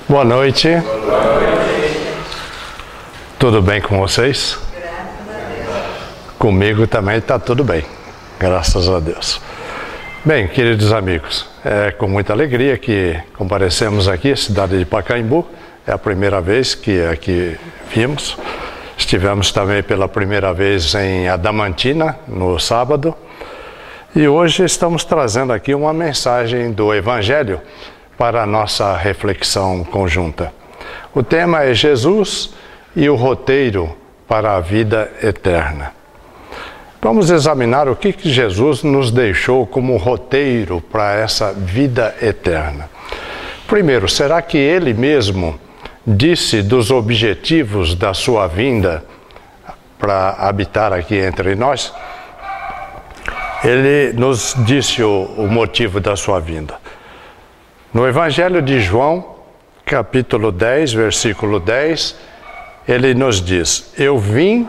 Boa noite. Tudo bem com vocês? Comigo também está tudo bem, graças a Deus. Bem, queridos amigos, é com muita alegria que comparecemos aqui, cidade de Pacaembu. É a primeira vez que aqui vimos. Estivemos também pela primeira vez em Adamantina, no sábado. E hoje estamos trazendo aqui uma mensagem do Evangelho para a nossa reflexão conjunta. O tema é Jesus e o roteiro para a vida eterna. Vamos examinar o que Jesus nos deixou como roteiro para essa vida eterna. Primeiro, será que Ele mesmo disse dos objetivos da sua vinda para habitar aqui entre nós? Ele nos disse o motivo da sua vinda. No Evangelho de João, capítulo 10, versículo 10, ele nos diz: eu vim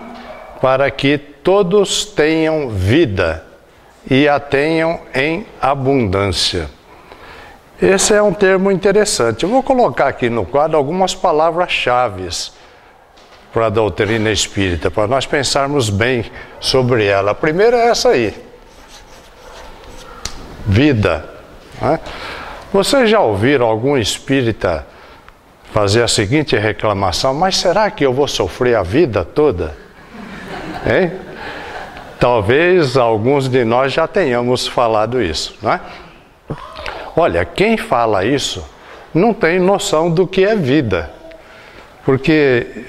para que todos tenham vida e a tenham em abundância. Esse é um termo interessante. Eu vou colocar aqui no quadro algumas palavras-chave para a doutrina espírita, para nós pensarmos bem sobre ela. A primeira é essa aí: vida. Né? Vocês já ouviram algum espírita fazer a seguinte reclamação: mas será que eu vou sofrer a vida toda? Hein? Talvez alguns de nós já tenhamos falado isso, não é? Olha, quem fala isso não tem noção do que é vida. Porque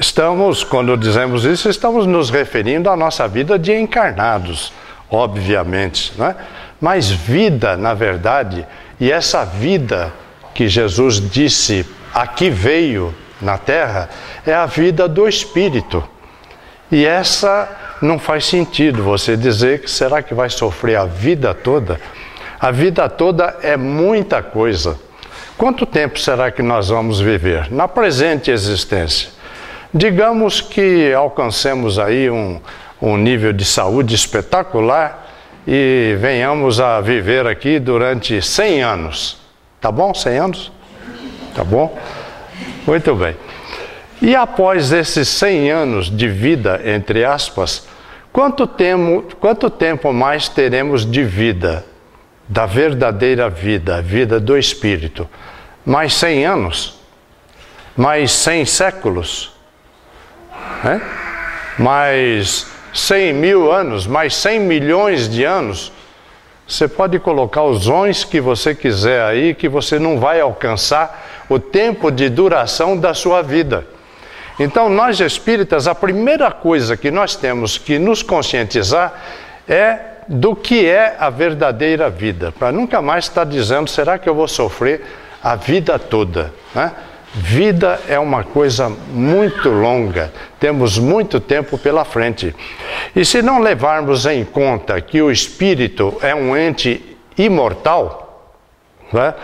quando dizemos isso, estamos nos referindo à nossa vida de encarnados, obviamente, não é? Mas vida, na verdade, e essa vida que Jesus disse aqui veio na Terra, é a vida do Espírito. E essa não faz sentido você dizer que será que vai sofrer a vida toda? A vida toda é muita coisa. Quanto tempo será que nós vamos viver na presente existência? Digamos que alcancemos aí um nível de saúde espetacular e venhamos a viver aqui durante 100 anos. Tá bom? 100 anos? Tá bom? Muito bem. E após esses 100 anos de vida, entre aspas, quanto tempo mais teremos de vida, da verdadeira vida, a vida do Espírito? Mais 100 anos? Mais 100 séculos? Mais 100 mil anos? Mais 100 milhões de anos? Você pode colocar os ons que você quiser aí, que você não vai alcançar o tempo de duração da sua vida. Então, nós espíritas, a primeira coisa que nós temos que nos conscientizar é do que é a verdadeira vida, para nunca mais estar dizendo, será que eu vou sofrer a vida toda? Né? Vida é uma coisa muito longa, temos muito tempo pela frente. E se não levarmos em conta que o espírito é um ente imortal, né,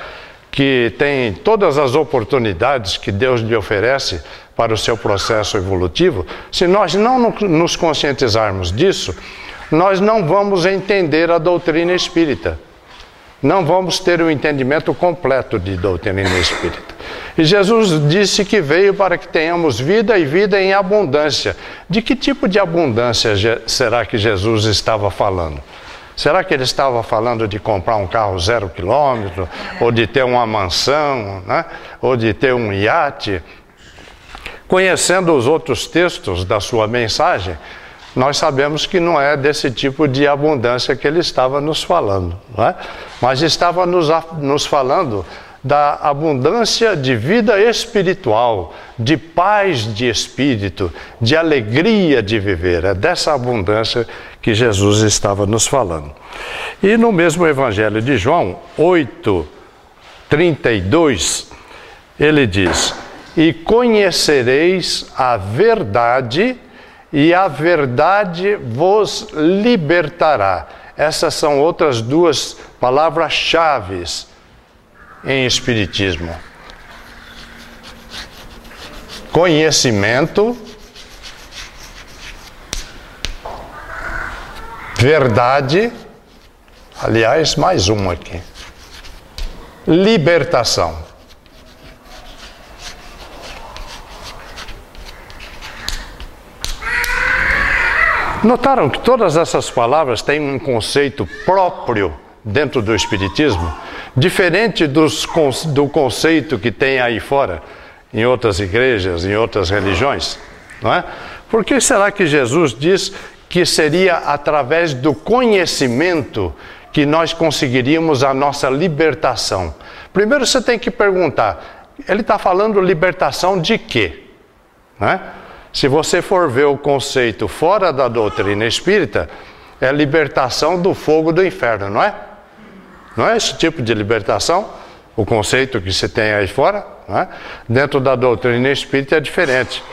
que tem todas as oportunidades que Deus lhe oferece para o seu processo evolutivo, se nós não nos conscientizarmos disso, nós não vamos entender a doutrina espírita. Não vamos ter o entendimento completo de doutrina espírita. E Jesus disse que veio para que tenhamos vida e vida em abundância. De que tipo de abundância será que Jesus estava falando? Será que ele estava falando de comprar um carro 0 quilômetro? Ou de ter uma mansão? Né? Ou de ter um iate? Conhecendo os outros textos da sua mensagem, nós sabemos que não é desse tipo de abundância que ele estava nos falando, não é? Mas estava nos falando da abundância de vida espiritual, de paz de espírito, de alegria de viver. É dessa abundância que Jesus estava nos falando. E no mesmo Evangelho de João 8:32, ele diz: e conhecereis a verdade, e a verdade vos libertará. Essas são outras duas palavras-chave em Espiritismo. Conhecimento, verdade, aliás, mais uma aqui. Libertação. Notaram que todas essas palavras têm um conceito próprio dentro do Espiritismo, diferente do conceito que tem aí fora, em outras igrejas, em outras religiões, não é? Por que será que Jesus diz que seria através do conhecimento que nós conseguiríamos a nossa libertação? Primeiro você tem que perguntar, ele está falando libertação de quê? Não é? Se você for ver o conceito fora da doutrina espírita, é libertação do fogo do inferno, não é? Não é esse tipo de libertação? O conceito que se tem aí fora, não é? Dentro da doutrina espírita é diferente.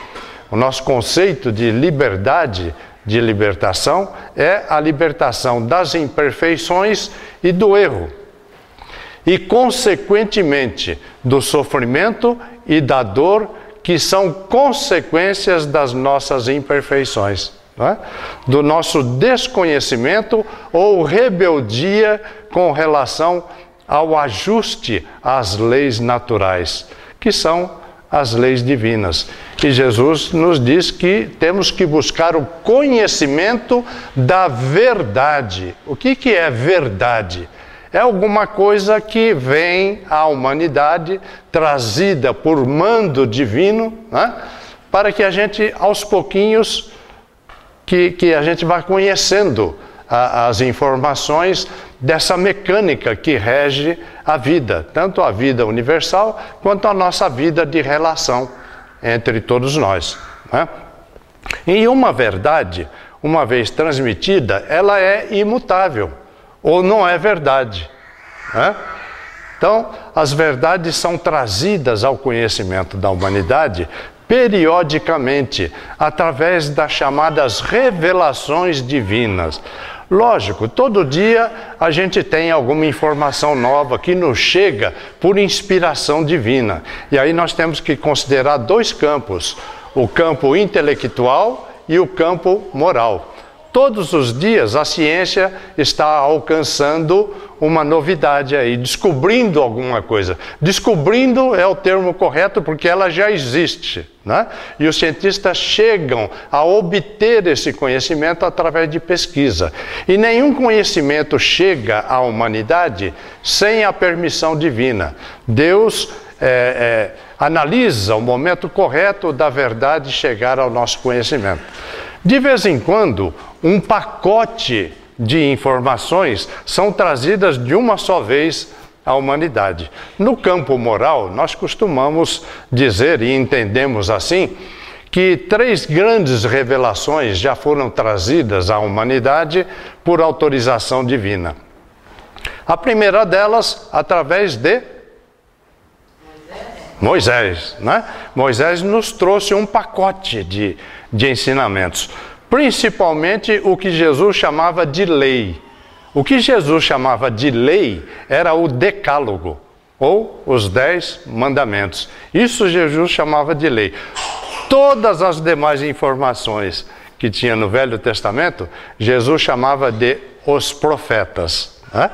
O nosso conceito de liberdade, de libertação, é a libertação das imperfeições e do erro. E, consequentemente, do sofrimento e da dor, que são consequências das nossas imperfeições, não é? Do nosso desconhecimento ou rebeldia com relação ao ajuste às leis naturais, que são as leis divinas. E Jesus nos diz que temos que buscar o conhecimento da verdade. O que é verdade? É alguma coisa que vem à humanidade, trazida por mando divino, né? Para que a gente, aos pouquinhos, que a gente vá conhecendo as informações dessa mecânica que rege a vida, tanto a vida universal, quanto a nossa vida de relação entre todos nós, né? E uma verdade, uma vez transmitida, ela é imutável. Ou não é verdade, né? Então, as verdades são trazidas ao conhecimento da humanidade periodicamente, através das chamadas revelações divinas. Lógico, todo dia a gente tem alguma informação nova que nos chega por inspiração divina. E aí nós temos que considerar dois campos, o campo intelectual e o campo moral. Todos os dias a ciência está alcançando uma novidade aí, descobrindo alguma coisa. Descobrindo é o termo correto porque ela já existe, né? E os cientistas chegam a obter esse conhecimento através de pesquisa. E nenhum conhecimento chega à humanidade sem a permissão divina. Deus analisa o momento correto da verdade chegar ao nosso conhecimento. De vez em quando, um pacote de informações são trazidas de uma só vez à humanidade. No campo moral, nós costumamos dizer, e entendemos assim, que 3 grandes revelações já foram trazidas à humanidade por autorização divina. A primeira delas, através de Moisés, né? Moisés nos trouxe um pacote de ensinamentos, principalmente o que Jesus chamava de lei. O que Jesus chamava de lei era o decálogo, ou os 10 mandamentos. Isso Jesus chamava de lei. Todas as demais informações que tinha no Velho Testamento, Jesus chamava de os profetas, né?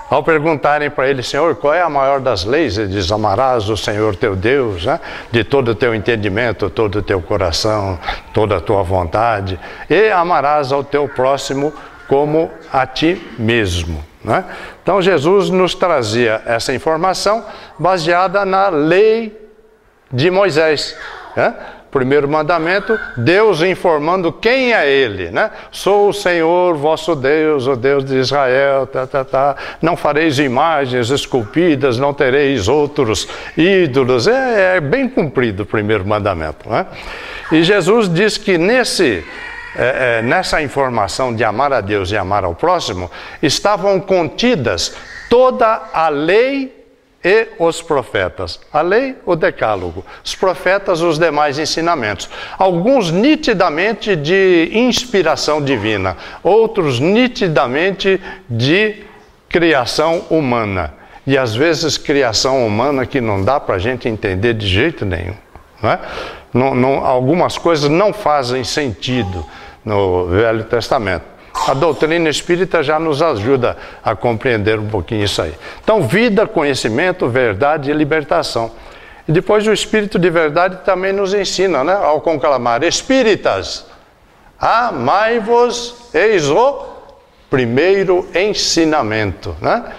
Ao perguntarem para ele, Senhor, qual é a maior das leis? Ele diz, amarás o Senhor teu Deus, né? De todo o teu entendimento, todo o teu coração, toda a tua vontade, e amarás ao teu próximo como a ti mesmo, né? Então Jesus nos trazia essa informação baseada na lei de Moisés, né? Primeiro mandamento, Deus informando quem é Ele, né? Sou o Senhor vosso Deus, o Deus de Israel, não fareis imagens esculpidas, não tereis outros ídolos. É bem cumprido o primeiro mandamento, né? E Jesus diz que nessa informação de amar a Deus e amar ao próximo, estavam contidas toda a lei e os profetas. A lei, o decálogo. Os profetas, os demais ensinamentos. Alguns nitidamente de inspiração divina. Outros nitidamente de criação humana. E às vezes criação humana que não dá para a gente entender de jeito nenhum, né? Algumas coisas não fazem sentido no Velho Testamento. A doutrina espírita já nos ajuda a compreender um pouquinho isso aí. Então, vida, conhecimento, verdade e libertação. E depois o Espírito de verdade também nos ensina, né? Ao conclamar, espíritas, Amai-vos, eis o primeiro ensinamento, né?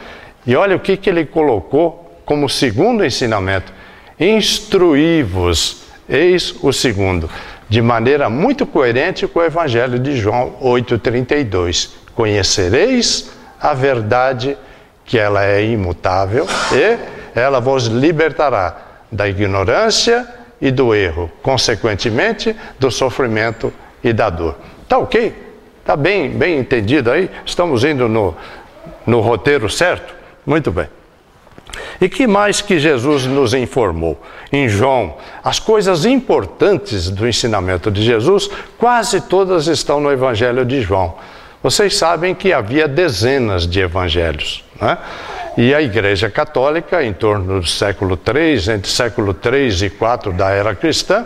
E olha o que ele colocou como segundo ensinamento. Instruí-vos, eis o segundo. De maneira muito coerente com o Evangelho de João 8,32. Conhecereis a verdade, que ela é imutável, e ela vos libertará da ignorância e do erro, consequentemente do sofrimento e da dor. Tá ok? Tá bem entendido aí? Estamos indo no roteiro certo? Muito bem. E que mais que Jesus nos informou? Em João, as coisas importantes do ensinamento de Jesus, quase todas estão no Evangelho de João. Vocês sabem que havia dezenas de evangelhos, né? E a Igreja Católica, em torno do século III, entre século III e IV da era cristã,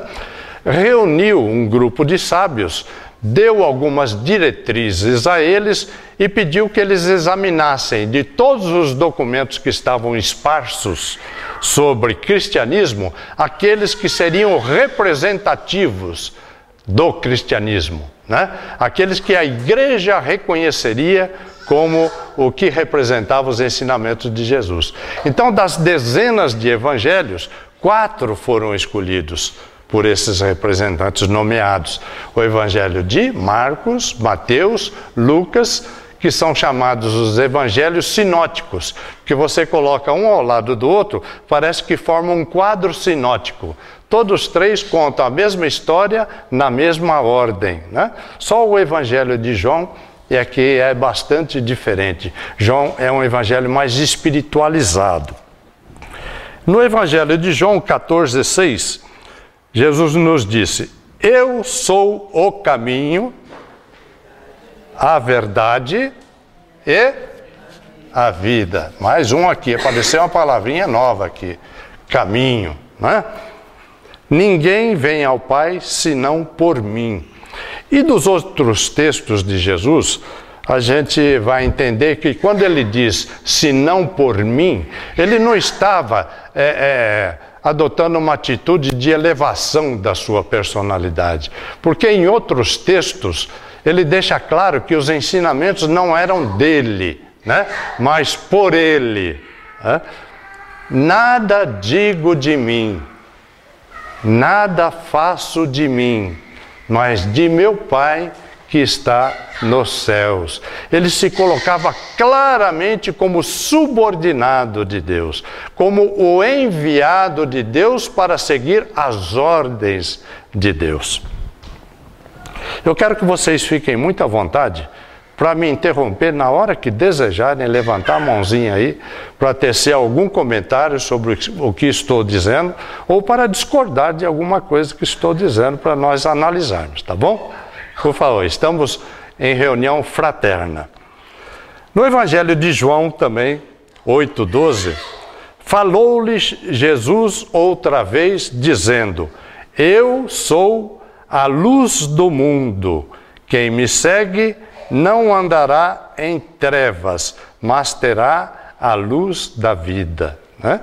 reuniu um grupo de sábios, deu algumas diretrizes a eles e pediu que eles examinassem de todos os documentos que estavam esparsos sobre cristianismo, aqueles que seriam representativos do cristianismo, né? Aqueles que a igreja reconheceria como o que representava os ensinamentos de Jesus. Então, das dezenas de evangelhos, 4 foram escolhidos por esses representantes nomeados. O Evangelho de Marcos, Mateus, Lucas, que são chamados os evangelhos sinóticos, que você coloca um ao lado do outro, parece que formam um quadro sinótico. Todos 3 contam a mesma história na mesma ordem, né? Só o Evangelho de João é que é bastante diferente. João é um evangelho mais espiritualizado. No Evangelho de João 14,6, Jesus nos disse: eu sou o caminho, a verdade e a vida. Mais um aqui, apareceu uma palavrinha nova aqui. Caminho, né? Ninguém vem ao Pai senão por mim. E dos outros textos de Jesus, a gente vai entender que quando ele diz senão por mim, ele não estava adotando uma atitude de elevação da sua personalidade. Porque em outros textos, ele deixa claro que os ensinamentos não eram dele, né? Mas por ele. Né? Nada digo de mim, nada faço de mim, mas de meu Pai que está nos céus. Ele se colocava claramente como subordinado de Deus, como o enviado de Deus para seguir as ordens de Deus. Eu quero que vocês fiquem muito à vontade para me interromper na hora que desejarem, levantar a mãozinha aí para tecer algum comentário sobre o que estou dizendo ou para discordar de alguma coisa que estou dizendo para nós analisarmos, tá bom? Por favor, estamos em reunião fraterna. No Evangelho de João também, 8,12, falou-lhes Jesus outra vez, dizendo: eu sou a luz do mundo. Quem me segue não andará em trevas, mas terá a luz da vida. Né?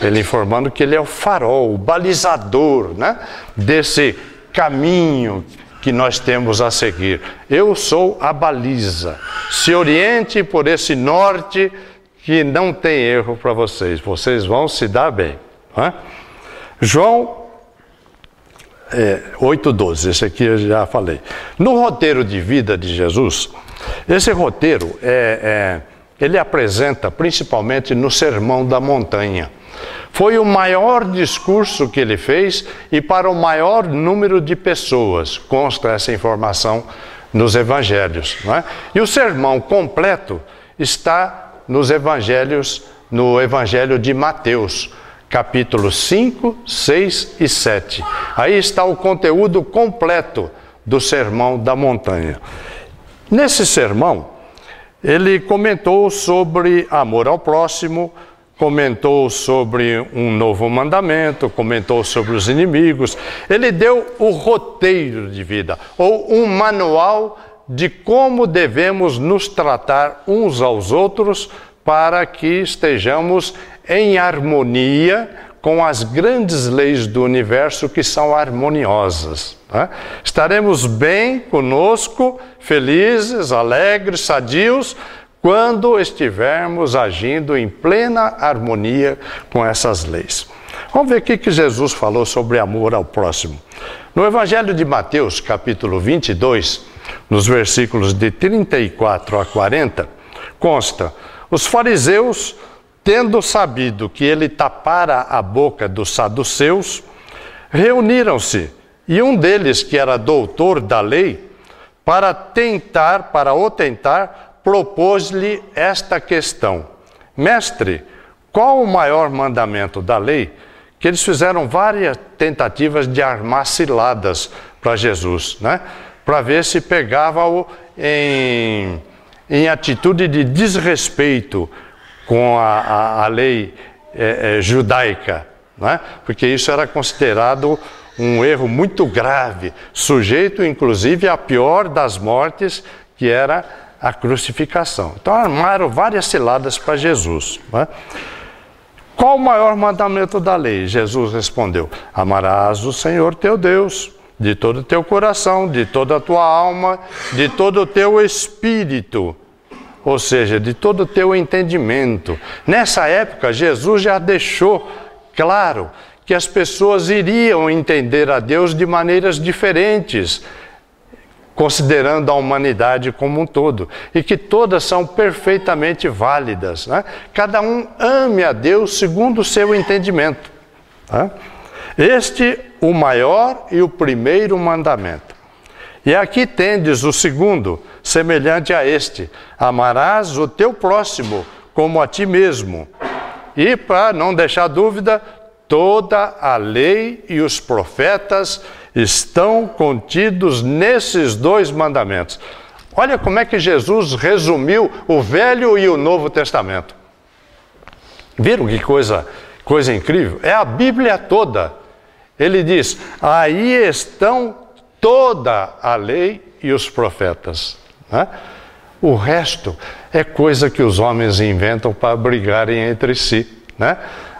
Ele informando que ele é o farol, o balizador, né? Desse caminho que nós temos a seguir. Eu sou a baliza. Se oriente por esse norte que não tem erro para vocês. Vocês vão se dar bem. Né? João 8,12, esse aqui eu já falei. No roteiro de vida de Jesus, esse roteiro ele apresenta principalmente no Sermão da Montanha. Foi o maior discurso que ele fez e para o maior número de pessoas, consta essa informação nos evangelhos. Não é? E o sermão completo está nos evangelhos, no Evangelho de Mateus, capítulos 5, 6 e 7. Aí está o conteúdo completo do Sermão da Montanha. Nesse sermão, ele comentou sobre amor ao próximo, comentou sobre um novo mandamento, comentou sobre os inimigos. Ele deu o roteiro de vida, ou um manual de como devemos nos tratar uns aos outros para que estejamos em harmonia com as grandes leis do universo que são harmoniosas. Estaremos bem conosco, felizes, alegres, sadios, quando estivermos agindo em plena harmonia com essas leis. Vamos ver o que Jesus falou sobre amor ao próximo. No Evangelho de Mateus, capítulo 22, nos versículos de 34 a 40, consta: os fariseus, tendo sabido que ele tapara a boca dos saduceus, reuniram-se, e um deles, que era doutor da lei, para o tentar, propôs-lhe esta questão: mestre, qual o maior mandamento da lei? Que eles fizeram várias tentativas de armar ciladas para Jesus, para ver se pegava-o em atitude de desrespeito com a lei judaica, porque isso era considerado um erro muito grave, sujeito inclusive à pior das mortes, que era a crucificação. Então armaram várias ciladas para Jesus. Qual o maior mandamento da lei? Jesus respondeu: amarás o Senhor teu Deus de todo o teu coração, de toda a tua alma, de todo o teu espírito, ou seja, de todo o teu entendimento. Nessa época, Jesus já deixou claro que as pessoas iriam entender a Deus de maneiras diferentes, considerando a humanidade como um todo, e que todas são perfeitamente válidas. Cada um ame a Deus segundo o seu entendimento. Este, o maior e o primeiro mandamento. E aqui tendes o segundo, semelhante a este: amarás o teu próximo como a ti mesmo. E, para não deixar dúvida, toda a lei e os profetas estão contidos nesses dois mandamentos. Olha como é que Jesus resumiu o Velho e o Novo Testamento. Viram que coisa incrível? É a Bíblia toda. Ele diz: aí estão toda a lei e os profetas. O resto é coisa que os homens inventam para brigarem entre si,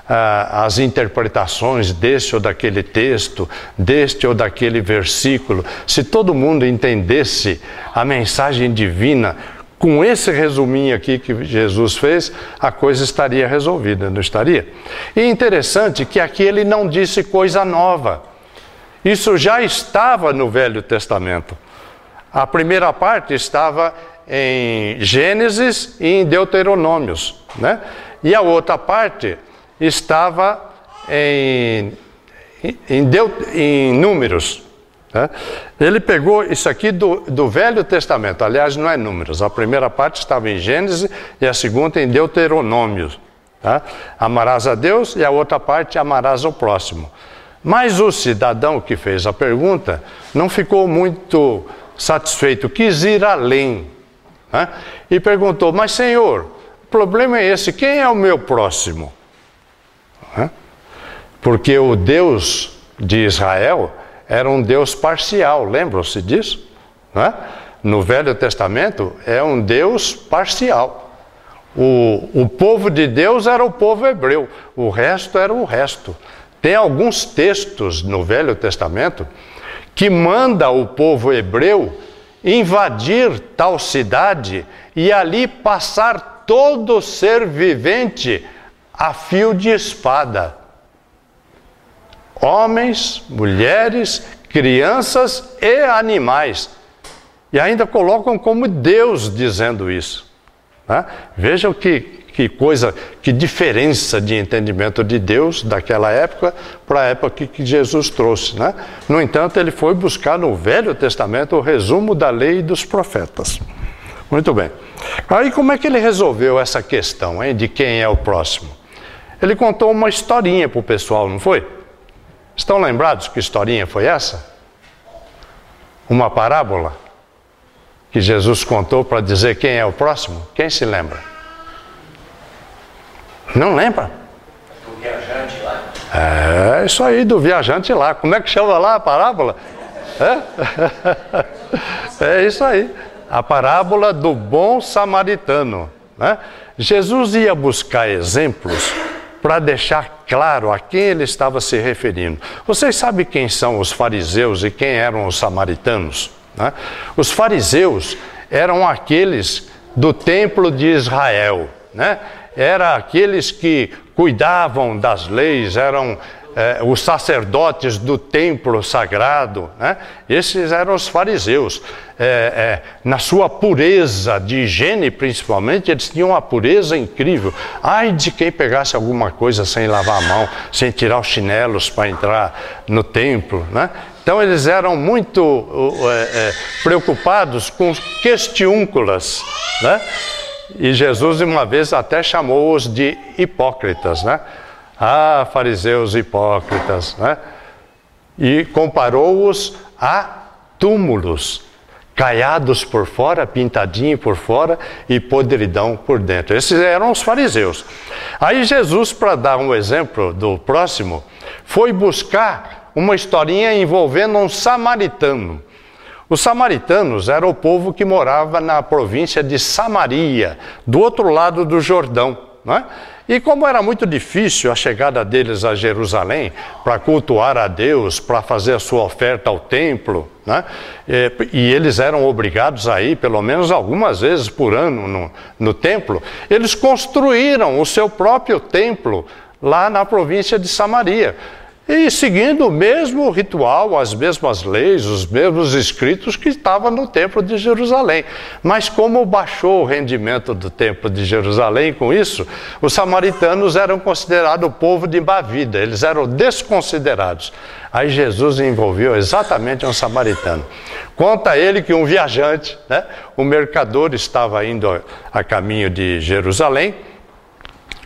as interpretações deste ou daquele texto, deste ou daquele versículo. Se todo mundo entendesse a mensagem divina com esse resuminho aqui que Jesus fez, a coisa estaria resolvida, não estaria? E interessante que aqui ele não disse coisa nova. Isso já estava no Velho Testamento. A primeira parte estava em Gênesis e em Deuteronômios, E a outra parte estava em Números. Ele pegou isso aqui do Velho Testamento. Aliás, não é Números. A primeira parte estava em Gênesis e a segunda em Deuteronômio. Amarás a Deus, e a outra parte, amarás ao próximo. Mas o cidadão que fez a pergunta não ficou muito satisfeito, quis ir além. E perguntou: mas Senhor, o problema é esse, quem é o meu próximo? Porque o Deus de Israel era um Deus parcial, lembram-se disso? No Velho Testamento é um Deus parcial. O povo de Deus era o povo hebreu, o resto era o resto. Tem alguns textos no Velho Testamento que manda o povo hebreu invadir tal cidade e ali passar todo ser vivente a fio de espada. Homens, mulheres, crianças e animais. E ainda colocam como Deus dizendo isso. Vejam que coisa, que diferença de entendimento de Deus daquela época para a época que Jesus trouxe. No entanto, ele foi buscar no Velho Testamento o resumo da lei e dos profetas. Muito bem. Aí como é que ele resolveu essa questão, de quem é o próximo? Ele contou uma historinha para o pessoal, não foi? Estão lembrados que historinha foi essa? Uma parábola que Jesus contou para dizer quem é o próximo? Quem se lembra? Não lembra? Do viajante lá. É isso aí, do viajante lá. Como é que chama lá a parábola? É isso aí. A parábola do bom samaritano. Jesus ia buscar exemplos para deixar claro a quem ele estava se referindo. Vocês sabem quem são os fariseus e quem eram os samaritanos, né? Os fariseus eram aqueles do templo de Israel, né? Eram aqueles que cuidavam das leis, eram os sacerdotes do templo sagrado, né? Esses eram os fariseus. Na sua pureza de higiene, principalmente, eles tinham uma pureza incrível. Ai de quem pegasse alguma coisa sem lavar a mão, sem tirar os chinelos para entrar no templo, né? Então eles eram muito preocupados com questiúnculas, né? E Jesus uma vez até chamou-os de hipócritas, né? Ah, fariseus hipócritas, né? E comparou-os a túmulos, caiados por fora, pintadinho por fora e podridão por dentro. Esses eram os fariseus. Aí Jesus, para dar um exemplo do próximo, foi buscar uma historinha envolvendo um samaritano. Os samaritanos eram o povo que morava na província de Samaria, do outro lado do Jordão, né? E como era muito difícil a chegada deles a Jerusalém para cultuar a Deus, para fazer a sua oferta ao templo, né? E eles eram obrigados a ir pelo menos algumas vezes por ano no templo, eles construíram o seu próprio templo lá na província de Samaria. E seguindo o mesmo ritual, as mesmas leis, os mesmos escritos que estavam no templo de Jerusalém. Mas como baixou o rendimento do templo de Jerusalém com isso, os samaritanos eram considerados o povo de má vida, eles eram desconsiderados. Aí Jesus envolveu exatamente um samaritano. Conta ele que um viajante, né, um mercador, estava indo a caminho de Jerusalém,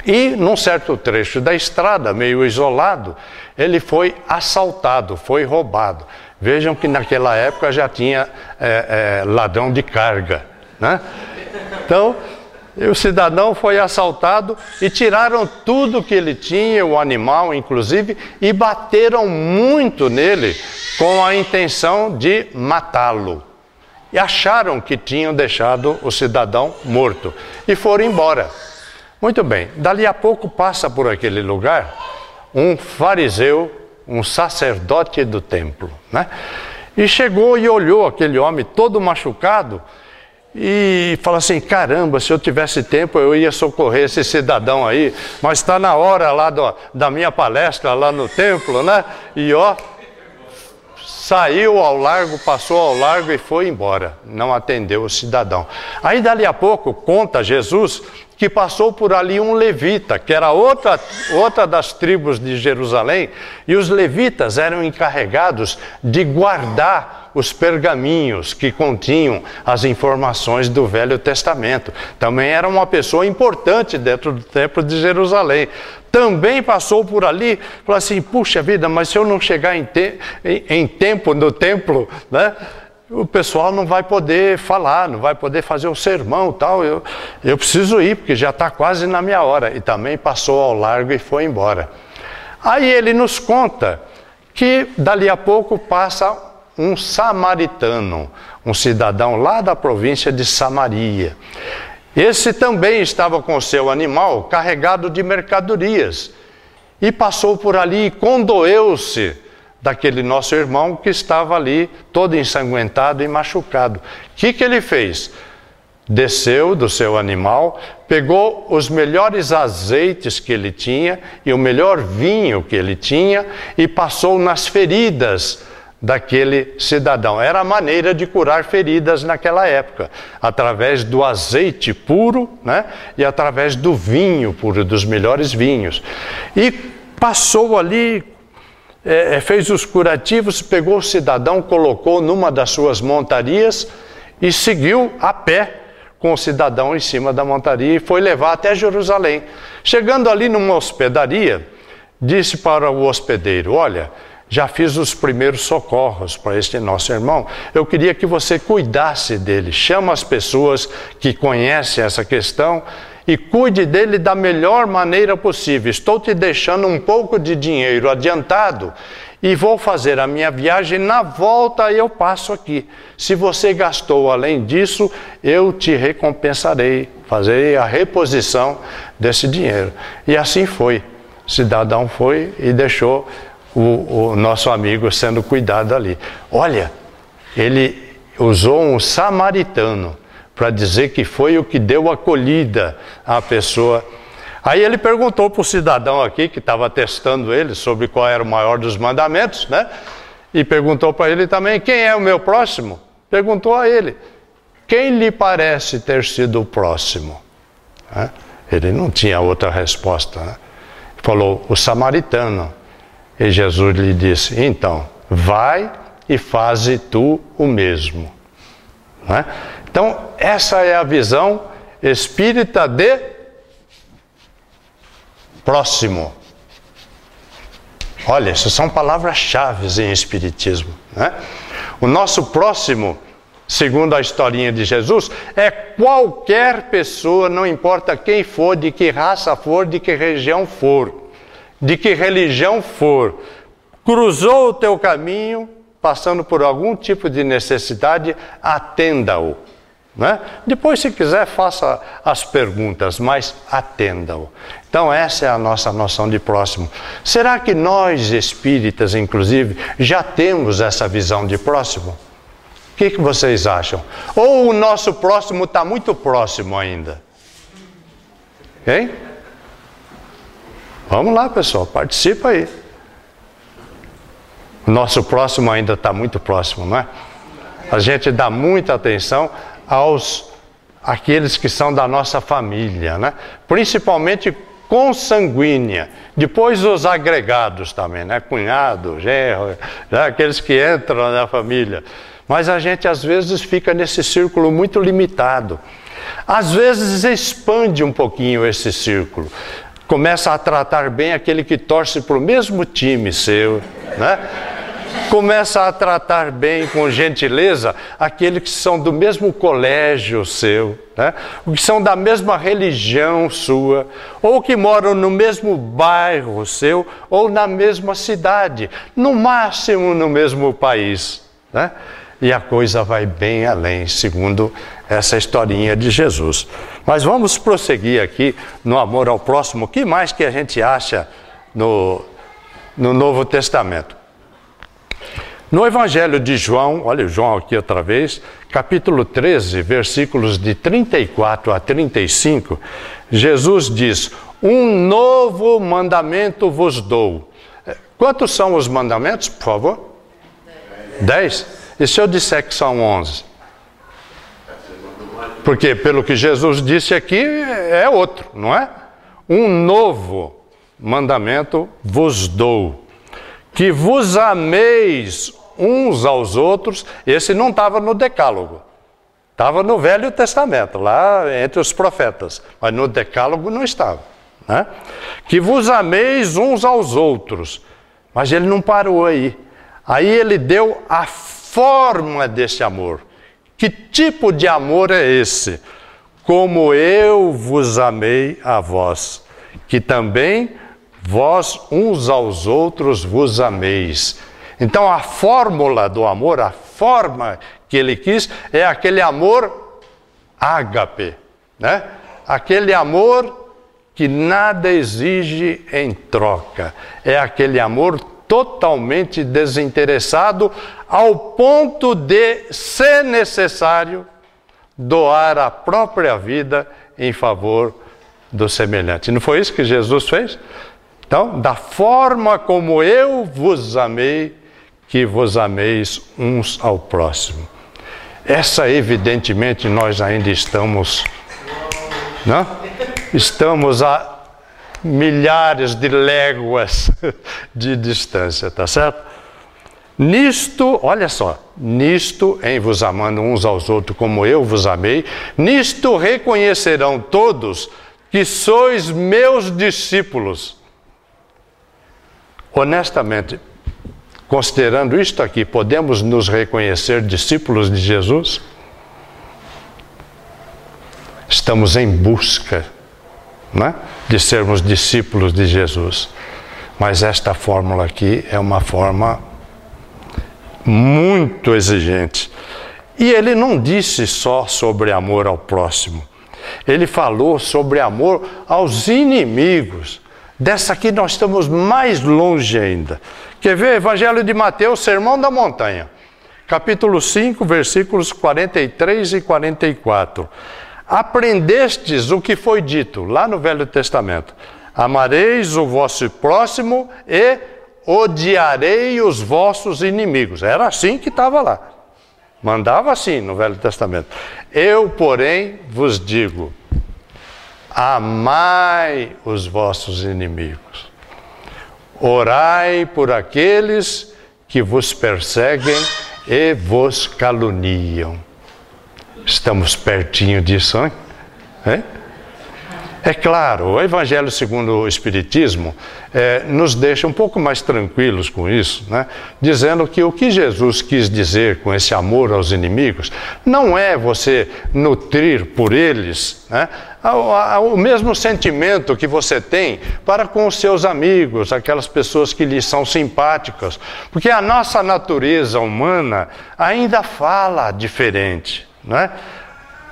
e num certo trecho da estrada, meio isolado, ele foi assaltado, foi roubado. Vejam que naquela época já tinha ladrão de carga, né? Então, o cidadão foi assaltado e tiraram tudo que ele tinha, o animal inclusive, e bateram muito nele com a intenção de matá-lo. E acharam que tinham deixado o cidadão morto e foram embora. Muito bem, dali a pouco passa por aquele lugar um fariseu, um sacerdote do templo, né? E chegou e olhou aquele homem todo machucado e falou assim: caramba, se eu tivesse tempo eu ia socorrer esse cidadão aí, mas está na hora lá da minha palestra lá no templo, né? E ó, saiu ao largo, passou ao largo e foi embora, não atendeu o cidadão. Aí dali a pouco conta Jesus que passou por ali um levita, que era outra das tribos de Jerusalém, e os levitas eram encarregados de guardar os pergaminhos que continham as informações do Velho Testamento. Também era uma pessoa importante dentro do templo de Jerusalém. Também passou por ali, falou assim: puxa vida, mas se eu não chegar em tempo no templo, né, o pessoal não vai poder falar, não vai poder fazer o sermão e tal. Eu preciso ir, porque já está quase na minha hora. E também passou ao largo e foi embora. Aí ele nos conta que dali a pouco passa um samaritano, um cidadão lá da província de Samaria. Esse também estava com seu animal carregado de mercadorias e passou por ali e condoeu-se daquele nosso irmão que estava ali todo ensanguentado e machucado. O que ele fez? Desceu do seu animal, pegou os melhores azeites que ele tinha e o melhor vinho que ele tinha e passou nas feridas daquele cidadão. Era a maneira de curar feridas naquela época, através do azeite puro, né, e através do vinho puro, dos melhores vinhos. E passou ali, fez os curativos, pegou o cidadão, colocou numa das suas montarias e seguiu a pé com o cidadão em cima da montaria e foi levar até Jerusalém. Chegando ali numa hospedaria, disse para o hospedeiro: olha, já fiz os primeiros socorros para este nosso irmão, eu queria que você cuidasse dele, chama as pessoas que conhecem essa questão e cuide dele da melhor maneira possível. Estou te deixando um pouco de dinheiro adiantado e vou fazer a minha viagem, na volta eu passo aqui. Se você gastou além disso, eu te recompensarei, farei a reposição desse dinheiro. E assim foi. cidadão foi e deixou o nosso amigo sendo cuidado ali. Olha, ele usou um samaritano para dizer que foi o que deu acolhida à pessoa. Aí ele perguntou para o cidadão aqui, que estava testando ele, sobre qual era o maior dos mandamentos, né? E perguntou para ele também, quem é o meu próximo? Perguntou a ele, quem lhe parece ter sido o próximo? Ele não tinha outra resposta, né? Falou, o samaritano. E Jesus lhe disse, então, vai e faze tu o mesmo. Né? Então, essa é a visão espírita de próximo. Olha, essas são palavras-chave em espiritismo, né? O nosso próximo, segundo a historinha de Jesus, é qualquer pessoa, não importa quem for, de que raça for, de que região for, de que religião for, cruzou o teu caminho, passando por algum tipo de necessidade, atenda-o. Né? Depois, se quiser, faça as perguntas, mas atenda-o. Então, essa é a nossa noção de próximo. Será que nós, espíritas, inclusive, já temos essa visão de próximo? O que vocês acham? Ou o nosso próximo está muito próximo ainda? Hein? Vamos lá, pessoal, participa aí. O nosso próximo ainda está muito próximo, não é? A gente dá muita atenção àqueles que são da nossa família, né? Principalmente consanguínea. Depois os agregados também, né? Cunhado, genro, né? Aqueles que entram na família. Mas a gente às vezes fica nesse círculo muito limitado. Às vezes expande um pouquinho esse círculo. Começa a tratar bem aquele que torce para o mesmo time seu, né? Começa a tratar bem, com gentileza, aqueles que são do mesmo colégio seu, né? Que são da mesma religião sua, ou que moram no mesmo bairro seu, ou na mesma cidade, no máximo no mesmo país, né? E a coisa vai bem além, segundo essa historinha de Jesus. Mas vamos prosseguir aqui no amor ao próximo. O que mais que a gente acha no Novo Testamento? No Evangelho de João, olha o João aqui outra vez, capítulo 13, versículos de 34 a 35, Jesus diz, um novo mandamento vos dou. Quantos são os mandamentos, por favor? 10? E se eu disser que são 11? Porque pelo que Jesus disse aqui, é outro, não é? Um novo mandamento vos dou, que vos ameis uns aos outros. Esse não estava no Decálogo, estava no Velho Testamento, lá entre os profetas, mas no Decálogo não estava, né? Que vos ameis uns aos outros. Mas ele não parou aí. Aí ele deu a forma desse amor. Que tipo de amor é esse? Como eu vos amei a vós, que também vós uns aos outros vos ameis. Então a fórmula do amor, a forma que ele quis, é aquele amor ágape, né? Aquele amor que nada exige em troca. É aquele amor totalmente desinteressado, ao ponto de, se necessário, doar a própria vida em favor do semelhante. Não foi isso que Jesus fez? Então, da forma como eu vos amei, que vos ameis uns ao próximo. Essa, evidentemente, nós ainda estamos, não? Estamos a milhares de léguas de distância, tá certo? Nisto, olha só, nisto, em vos amando uns aos outros como eu vos amei, nisto reconhecerão todos que sois meus discípulos. Honestamente, considerando isto aqui, podemos nos reconhecer discípulos de Jesus? Estamos em busca, né, de sermos discípulos de Jesus. Mas esta fórmula aqui é uma forma muito exigente. E ele não disse só sobre amor ao próximo. Ele falou sobre amor aos inimigos. Dessa aqui nós estamos mais longe ainda. Quer ver? Evangelho de Mateus, Sermão da Montanha. Capítulo 5, versículos 43 e 44. Aprendestes o que foi dito lá no Velho Testamento. Amareis o vosso próximo e odiarei os vossos inimigos. Era assim que estava lá. Mandava assim no Velho Testamento. Eu, porém, vos digo, amai os vossos inimigos. Orai por aqueles que vos perseguem e vos caluniam. Estamos pertinho disso, hein? É claro, o Evangelho segundo o Espiritismo nos deixa um pouco mais tranquilos com isso, né? Dizendo que o que Jesus quis dizer com esse amor aos inimigos não é você nutrir por eles, né, o mesmo sentimento que você tem para com os seus amigos, aquelas pessoas que lhe são simpáticas, porque a nossa natureza humana ainda fala diferente, né?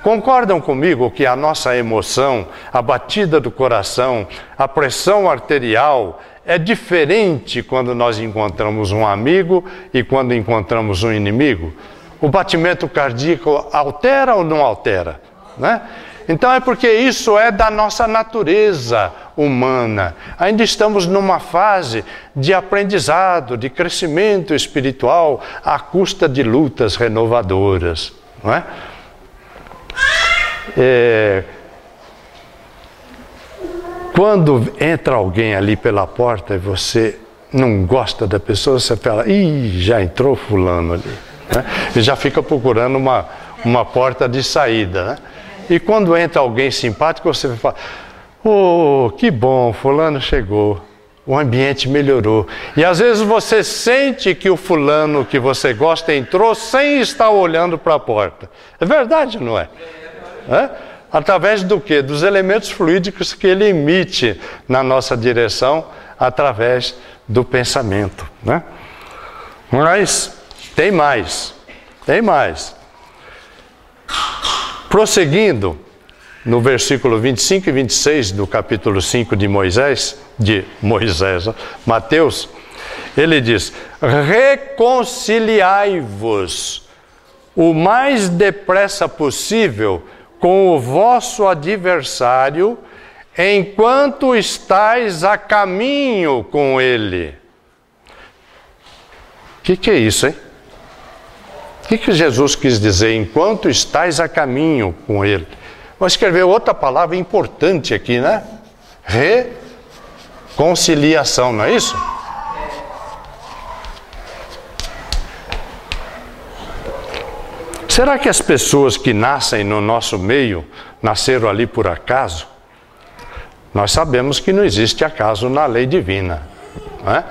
Concordam comigo que a nossa emoção, a batida do coração, a pressão arterial é diferente quando nós encontramos um amigo e quando encontramos um inimigo? O batimento cardíaco altera ou não altera, né? Então é porque isso é da nossa natureza humana. Ainda estamos numa fase de aprendizado, de crescimento espiritual à custa de lutas renovadoras, não é? Quando entra alguém ali pela porta e você não gosta da pessoa, você fala, ih, já entrou fulano ali, né? E já fica procurando uma porta de saída, né? E quando entra alguém simpático, você fala, oh, que bom, fulano chegou, o ambiente melhorou. E às vezes você sente que o fulano que você gosta entrou sem estar olhando para a porta. É verdade, não é? Através do quê? Dos elementos fluídicos que ele emite na nossa direção através do pensamento, né? Mas tem mais. Prosseguindo, no versículo 25 e 26 do capítulo 5 de Mateus, ele diz, reconciliai-vos o mais depressa possível com o vosso adversário, enquanto estáis a caminho com ele. O que é isso, hein? O que Jesus quis dizer, enquanto estáis a caminho com ele? Vou escrever outra palavra importante aqui, né? Reconciliação, não é isso? Será que as pessoas que nascem no nosso meio nasceram ali por acaso? Nós sabemos que não existe acaso na lei divina, não é?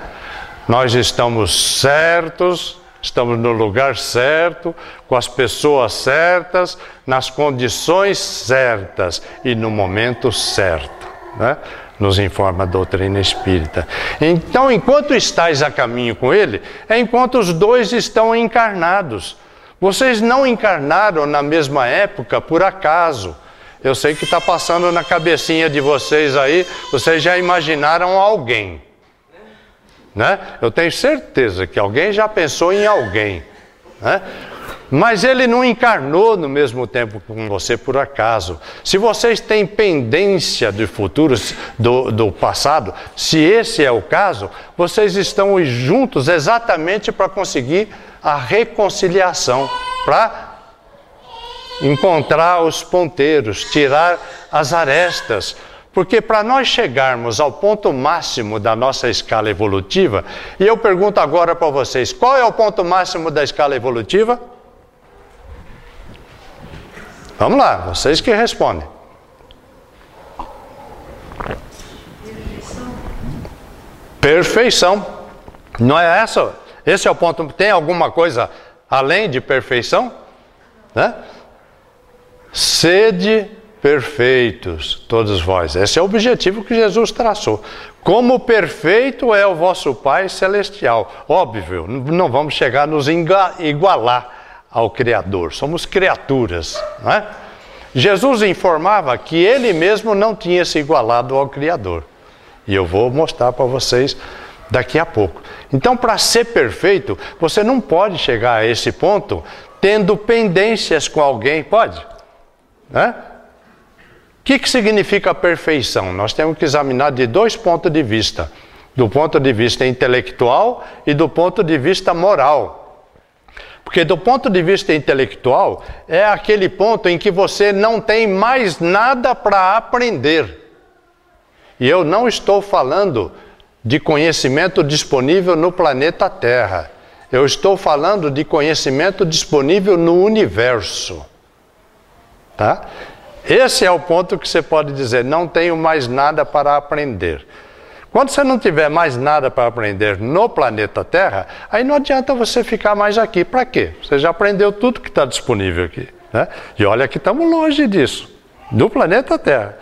Nós estamos certos, estamos no lugar certo, com as pessoas certas, nas condições certas e no momento certo, né? Nos informa a doutrina espírita. Então, enquanto estáis a caminho com ele, é enquanto os dois estão encarnados. Vocês não encarnaram na mesma época por acaso. Eu sei que está passando na cabecinha de vocês aí, vocês já imaginaram alguém, né? Eu tenho certeza que alguém já pensou em alguém, né? Mas ele não encarnou no mesmo tempo com você por acaso. Se vocês têm pendência do futuro, do passado, se esse é o caso, vocês estão juntos exatamente para conseguir a reconciliação, para encontrar os ponteiros, tirar as arestas. Porque para nós chegarmos ao ponto máximo da nossa escala evolutiva, e eu pergunto agora para vocês, qual é o ponto máximo da escala evolutiva? Vamos lá, vocês que respondem. Perfeição. Não é essa? Esse é o ponto. Tem alguma coisa além de perfeição? Né? Sede perfeitos, todos vós. Esse é o objetivo que Jesus traçou. Como perfeito é o vosso Pai Celestial. Óbvio, não vamos chegar a nos igualar ao Criador. Somos criaturas, não é? Jesus informava que ele mesmo não tinha se igualado ao Criador. E eu vou mostrar para vocês daqui a pouco. Então, para ser perfeito, você não pode chegar a esse ponto tendo pendências com alguém, pode? Né? O que significa a perfeição? Nós temos que examinar de dois pontos de vista. Do ponto de vista intelectual e do ponto de vista moral. Porque do ponto de vista intelectual, é aquele ponto em que você não tem mais nada para aprender. E eu não estou falando de conhecimento disponível no planeta Terra. Eu estou falando de conhecimento disponível no universo. Tá? Esse é o ponto que você pode dizer, não tenho mais nada para aprender. Quando você não tiver mais nada para aprender no planeta Terra, aí não adianta você ficar mais aqui. Para quê? Você já aprendeu tudo que está disponível aqui. Né? E olha que estamos longe disso, do planeta Terra.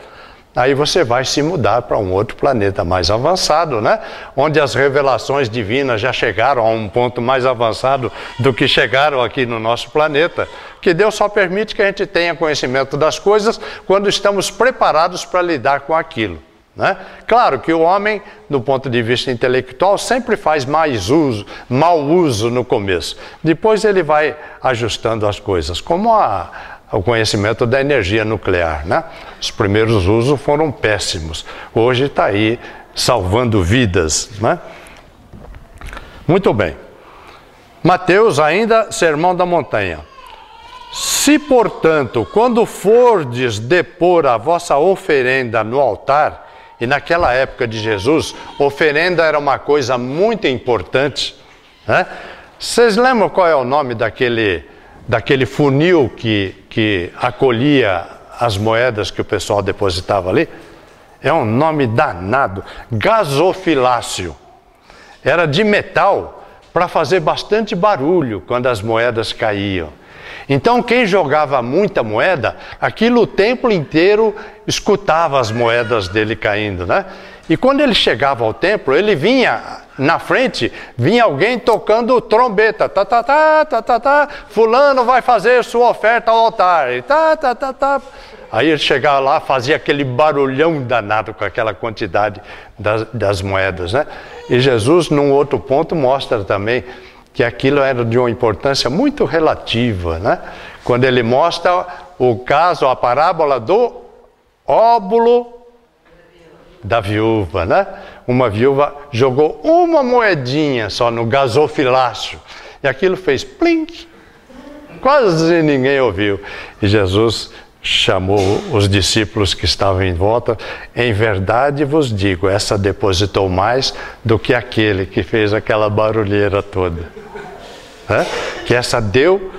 Aí você vai se mudar para um outro planeta mais avançado, né? Onde as revelações divinas já chegaram a um ponto mais avançado do que chegaram aqui no nosso planeta. Que Deus só permite que a gente tenha conhecimento das coisas quando estamos preparados para lidar com aquilo. Né? Claro que o homem, do ponto de vista intelectual, sempre faz mau uso no começo. Depois ele vai ajustando as coisas, como o conhecimento da energia nuclear. Né? Os primeiros usos foram péssimos. Hoje está aí salvando vidas. Né? Muito bem. Mateus ainda, Sermão da Montanha. Se, portanto, quando fordes depor a vossa oferenda no altar, e naquela época de Jesus, oferenda era uma coisa muito importante. Né? Vocês lembram qual é o nome daquele funil que acolhia as moedas que o pessoal depositava ali? É um nome danado, gasofilácio. Era de metal para fazer bastante barulho quando as moedas caíam. Então quem jogava muita moeda, aquilo o templo inteiro escutava as moedas dele caindo, né? E quando ele chegava ao templo, ele vinha na frente, vinha alguém tocando trombeta, tá, tá, tá, tá, tá, tá, fulano vai fazer sua oferta ao altar, e tá, tá, tá, tá. Aí ele chegava lá, fazia aquele barulhão danado com aquela quantidade das moedas, né? E Jesus, num outro ponto, mostra também que aquilo era de uma importância muito relativa, né? Quando ele mostra o caso, a parábola do óbolo da viúva, né? Uma viúva jogou uma moedinha só no gasofilácio e aquilo fez plink, quase ninguém ouviu. E Jesus chamou os discípulos que estavam em volta. Em verdade vos digo, essa depositou mais do que aquele que fez aquela barulheira toda. Que essa deu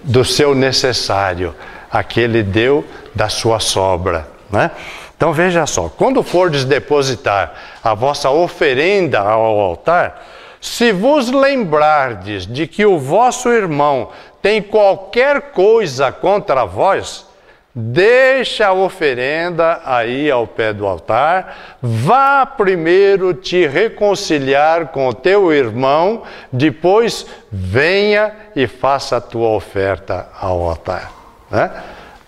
do seu necessário, aquele deu da sua sobra. Né? Então veja só, quando fordes depositar a vossa oferenda ao altar, se vos lembrardes de que o vosso irmão tem qualquer coisa contra vós, deixa a oferenda aí ao pé do altar, vá primeiro te reconciliar com o teu irmão, depois venha e faça a tua oferta ao altar. Né?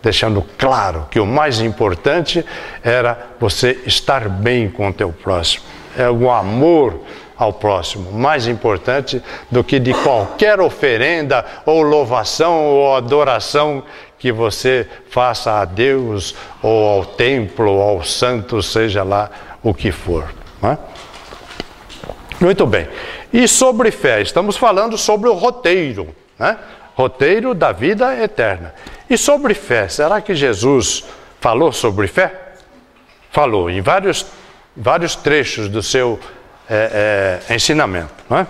Deixando claro que o mais importante era você estar bem com o teu próximo. É o amor ao próximo, mais importante do que de qualquer oferenda ou louvação ou adoração que você faça a Deus ou ao templo ou ao santo, seja lá o que for. Né? Muito bem. E sobre fé, estamos falando sobre o roteiro, né? Roteiro da vida eterna. E sobre fé, será que Jesus falou sobre fé? Falou em vários trechos do seu ensinamento. Né?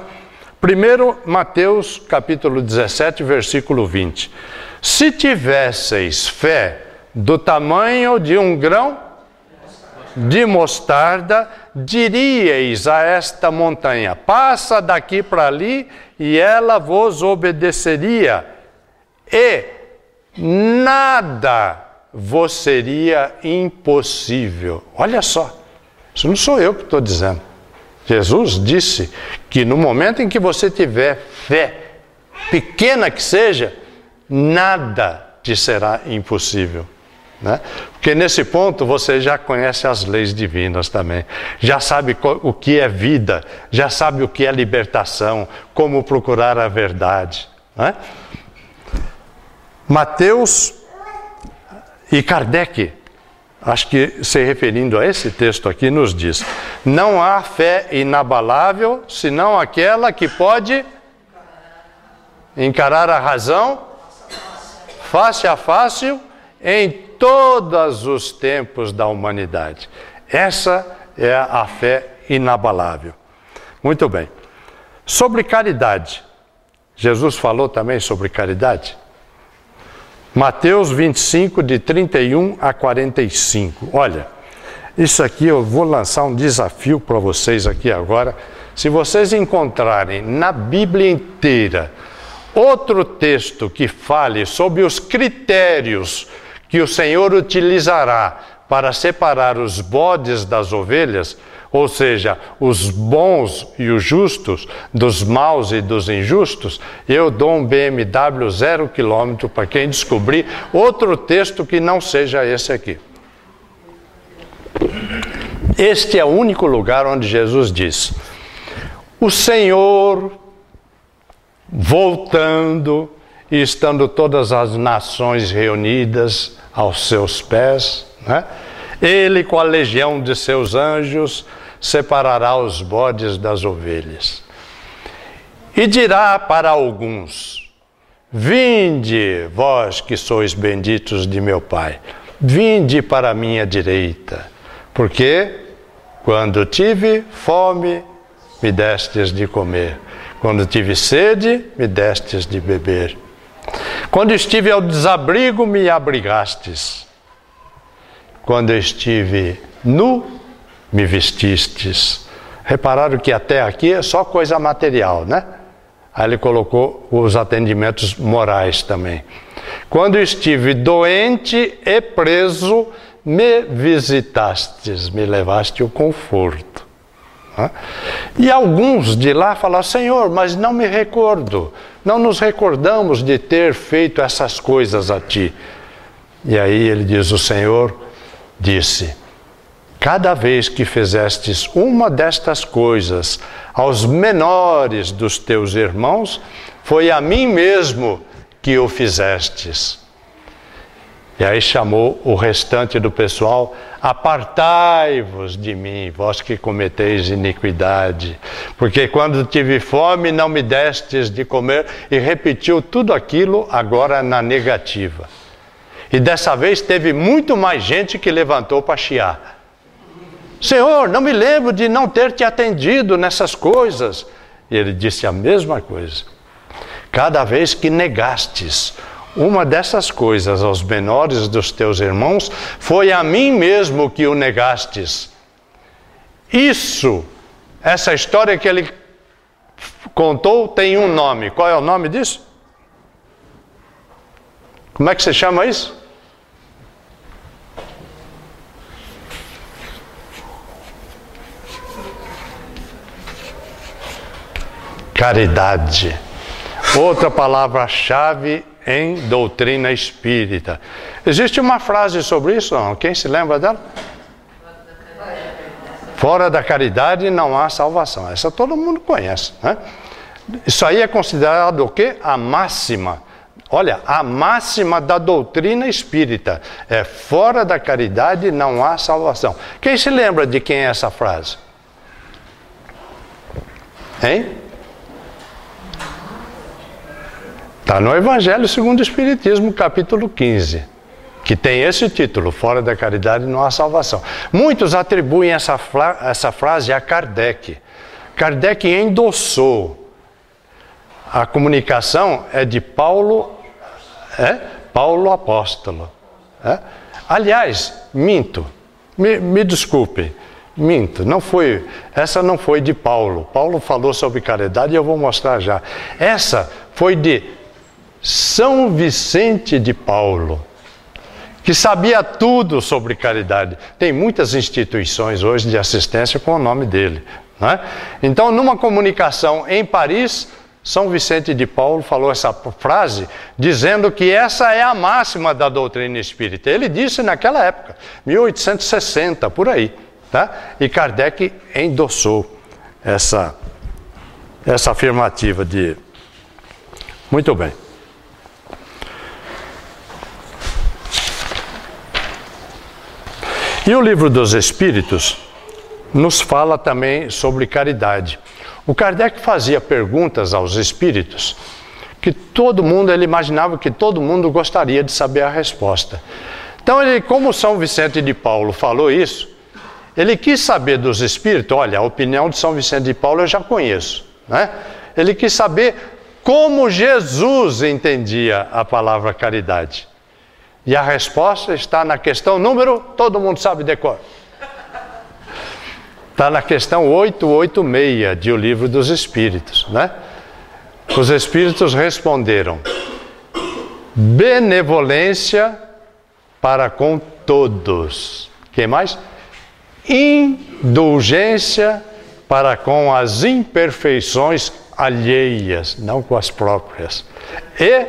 Primeiro, Mateus capítulo 17, versículo 20. Se tivesseis fé do tamanho de um grão de mostarda, diríeis a esta montanha, passa daqui para ali, e ela vos obedeceria, e nada vos seria impossível. Olha só, isso não sou eu que estou dizendo. Jesus disse que no momento em que você tiver fé, pequena que seja, nada te será impossível. né? Porque nesse ponto você já conhece as leis divinas também, já sabe o que é vida, já sabe o que é libertação, como procurar a verdade, né? Mateus e Kardec, acho que se referindo a esse texto aqui, nos diz: não há fé inabalável, senão aquela que pode encarar a razão face a face em todos os tempos da humanidade. Essa é a fé inabalável. Muito bem. Sobre caridade. Jesus falou também sobre caridade. Mateus 25, de 31 a 45. Olha, isso aqui eu vou lançar um desafio para vocês aqui agora. Se vocês encontrarem na Bíblia inteira outro texto que fale sobre os critérios que o Senhor utilizará para separar os bodes das ovelhas, ou seja, os bons e os justos, dos maus e dos injustos, eu dou um BMW 0 km para quem descobrir outro texto que não seja esse aqui. Este é o único lugar onde Jesus diz: o Senhor, voltando e estando todas as nações reunidas aos seus pés, né? Ele, com a legião de seus anjos, separará os bodes das ovelhas. E dirá para alguns: vinde, vós que sois benditos de meu Pai, vinde para a minha direita, porque quando tive fome, me destes de comer. Quando tive sede, me destes de beber. Quando estive ao desabrigo, me abrigastes. Quando estive nu, me vestistes. Repararam que até aqui é só coisa material, né? Aí ele colocou os atendimentos morais também. Quando estive doente e preso, me visitastes, me levaste o conforto. E alguns de lá falaram: Senhor, mas não me recordo, não nos recordamos de ter feito essas coisas a ti. E aí ele diz: o Senhor disse: cada vez que fizestes uma destas coisas aos menores dos teus irmãos, foi a mim mesmo que o fizestes. E aí chamou o restante do pessoal: apartai-vos de mim, vós que cometeis iniquidade, porque quando tive fome não me destes de comer, e repetiu tudo aquilo agora na negativa. E dessa vez teve muito mais gente que levantou para chiar: Senhor, não me lembro de não ter te atendido nessas coisas. E ele disse a mesma coisa: cada vez que negastes uma dessas coisas aos menores dos teus irmãos, foi a mim mesmo que o negastes. Isso, essa história que ele contou tem um nome. Qual é o nome disso? Como é que se chama isso? Caridade. Outra palavra-chave em doutrina espírita. Existe uma frase sobre isso, não? Quem se lembra dela? Fora da caridade não há salvação. Essa todo mundo conhece, né? Isso aí é considerado o quê? A máxima. Olha, a máxima da doutrina espírita é: fora da caridade não há salvação. Quem se lembra de quem é essa frase? Hein? Está no Evangelho segundo o Espiritismo, capítulo 15, que tem esse título: fora da caridade não há salvação. Muitos atribuem essa frase a Kardec. Kardec endossou. A comunicação é de Paulo Apóstolo. Aliás, minto, me desculpem, minto, essa não foi de Paulo. Paulo falou sobre caridade e eu vou mostrar já. Essa foi de São Vicente de Paulo, que sabia tudo sobre caridade. Tem muitas instituições hoje de assistência com o nome dele, né? Então, numa comunicação em Paris, São Vicente de Paulo falou essa frase dizendo que essa é a máxima da doutrina espírita. Ele disse naquela época, 1860, por aí. Tá? E Kardec endossou essa afirmativa de... Muito bem. E o Livro dos Espíritos nos fala também sobre caridade. O Kardec fazia perguntas aos espíritos que ele imaginava que todo mundo gostaria de saber a resposta. Então, como São Vicente de Paulo falou isso, ele quis saber dos espíritos, olha, a opinião de São Vicente de Paulo eu já conheço, né? Ele quis saber como Jesus entendia a palavra caridade. E a resposta está na questão número, todo mundo sabe decor. Está na questão 886 de O Livro dos Espíritos, né? Os Espíritos responderam: benevolência para com todos. Quem mais? Indulgência para com as imperfeições alheias, não com as próprias. E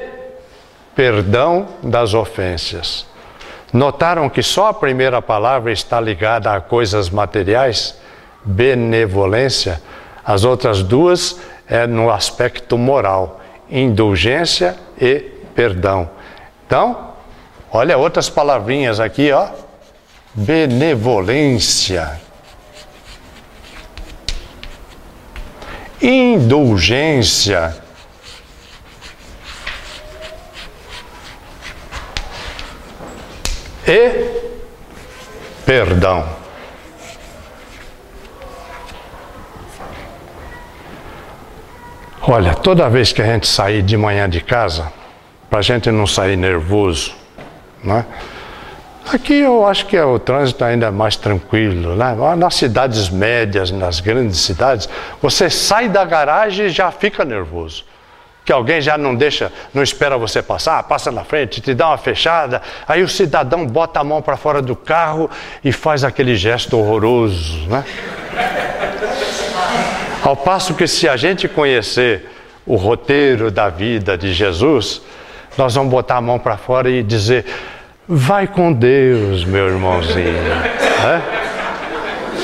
perdão das ofensas. Notaram que só a primeira palavra está ligada a coisas materiais? Benevolência. As outras duas é no aspecto moral, indulgência e perdão. Então, olha outras palavrinhas aqui, ó. Benevolência, indulgência, e perdão. Olha, toda vez que a gente sair de manhã de casa, para a gente não sair nervoso, né? Aqui eu acho que o trânsito ainda é mais tranquilo, né? Nas cidades médias, nas grandes cidades, você sai da garagem e já fica nervoso. Que alguém já não espera você passar, passa na frente, te dá uma fechada, aí o cidadão bota a mão para fora do carro e faz aquele gesto horroroso, né? Ao passo que se a gente conhecer o roteiro da vida de Jesus, nós vamos botar a mão para fora e dizer: vai com Deus, meu irmãozinho. Né?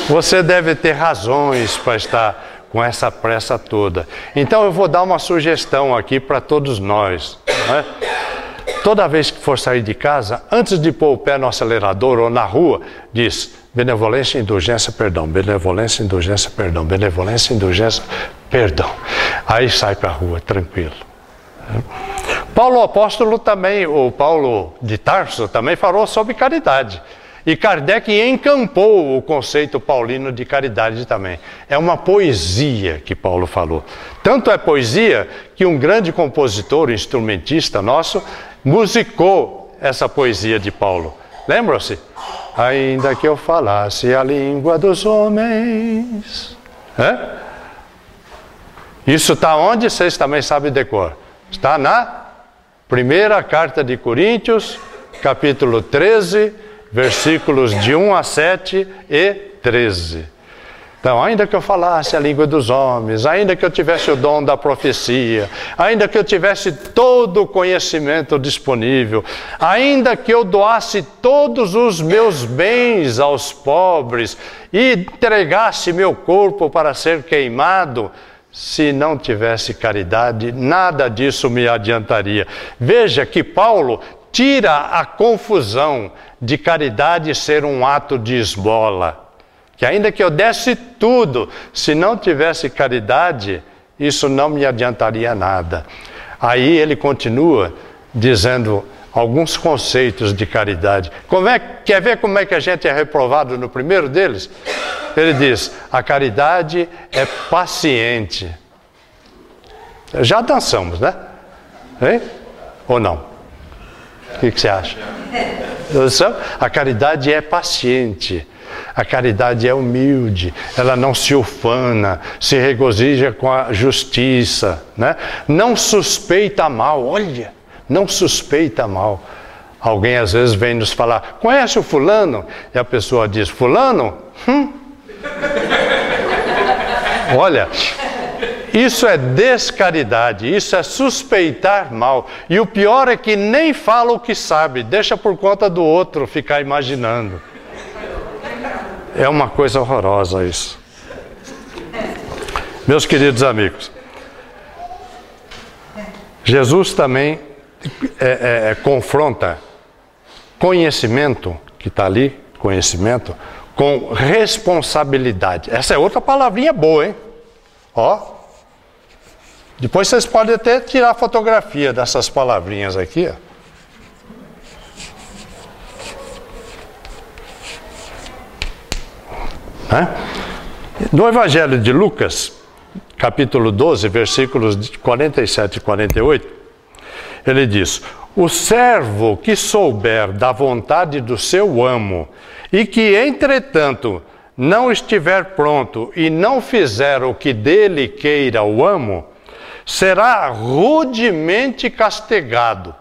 Você deve ter razões para estar com essa pressa toda. Então eu vou dar uma sugestão aqui para todos nós. Né? Toda vez que for sair de casa, antes de pôr o pé no acelerador ou na rua, diz: benevolência, indulgência, perdão. Benevolência, indulgência, perdão. Benevolência, indulgência, perdão. Aí sai para a rua, tranquilo. Paulo apóstolo também, o Paulo de Tarso também falou sobre caridade. E Kardec encampou o conceito paulino de caridade também. É uma poesia que Paulo falou. Tanto é poesia que um grande compositor, instrumentista nosso, musicou essa poesia de Paulo. Lembram-se? Ainda que eu falasse a língua dos homens. Isso está onde? Vocês também sabem decor. Está na primeira carta de Coríntios, capítulo 13, versículos de 1 a 7 e 13. Então, ainda que eu falasse a língua dos homens, ainda que eu tivesse o dom da profecia, ainda que eu tivesse todo o conhecimento disponível, ainda que eu doasse todos os meus bens aos pobres e entregasse meu corpo para ser queimado, se não tivesse caridade, nada disso me adiantaria. Veja que Paulo tira a confusão de caridade ser um ato de esmola. Que ainda que eu desse tudo, se não tivesse caridade, isso não me adiantaria nada. Aí ele continua dizendo alguns conceitos de caridade. Quer ver como é que a gente é reprovado no primeiro deles? Ele diz: a caridade é paciente. Já dançamos, né? Hein? Ou não? O que você acha? A caridade é paciente. A caridade é humilde, ela não se ufana, se regozija com a justiça, né? Não suspeita mal, olha, não suspeita mal. Alguém às vezes vem nos falar: conhece o fulano? E a pessoa diz: fulano? Olha, Isso é descaridade, isso é suspeitar mal. E o pior é que nem fala o que sabe, deixa por conta do outro ficar imaginando. É uma coisa horrorosa isso. Meus queridos amigos, Jesus também confronta conhecimento, que está ali, conhecimento, com responsabilidade. Essa é outra palavrinha boa, hein? Ó. Depois vocês podem até tirar fotografia dessas palavrinhas aqui, ó. No Evangelho de Lucas, capítulo 12, versículos 47 e 48, ele diz: o servo que souber da vontade do seu amo e que, entretanto, não estiver pronto e não fizer o que dele queira o amo, será rudemente castigado.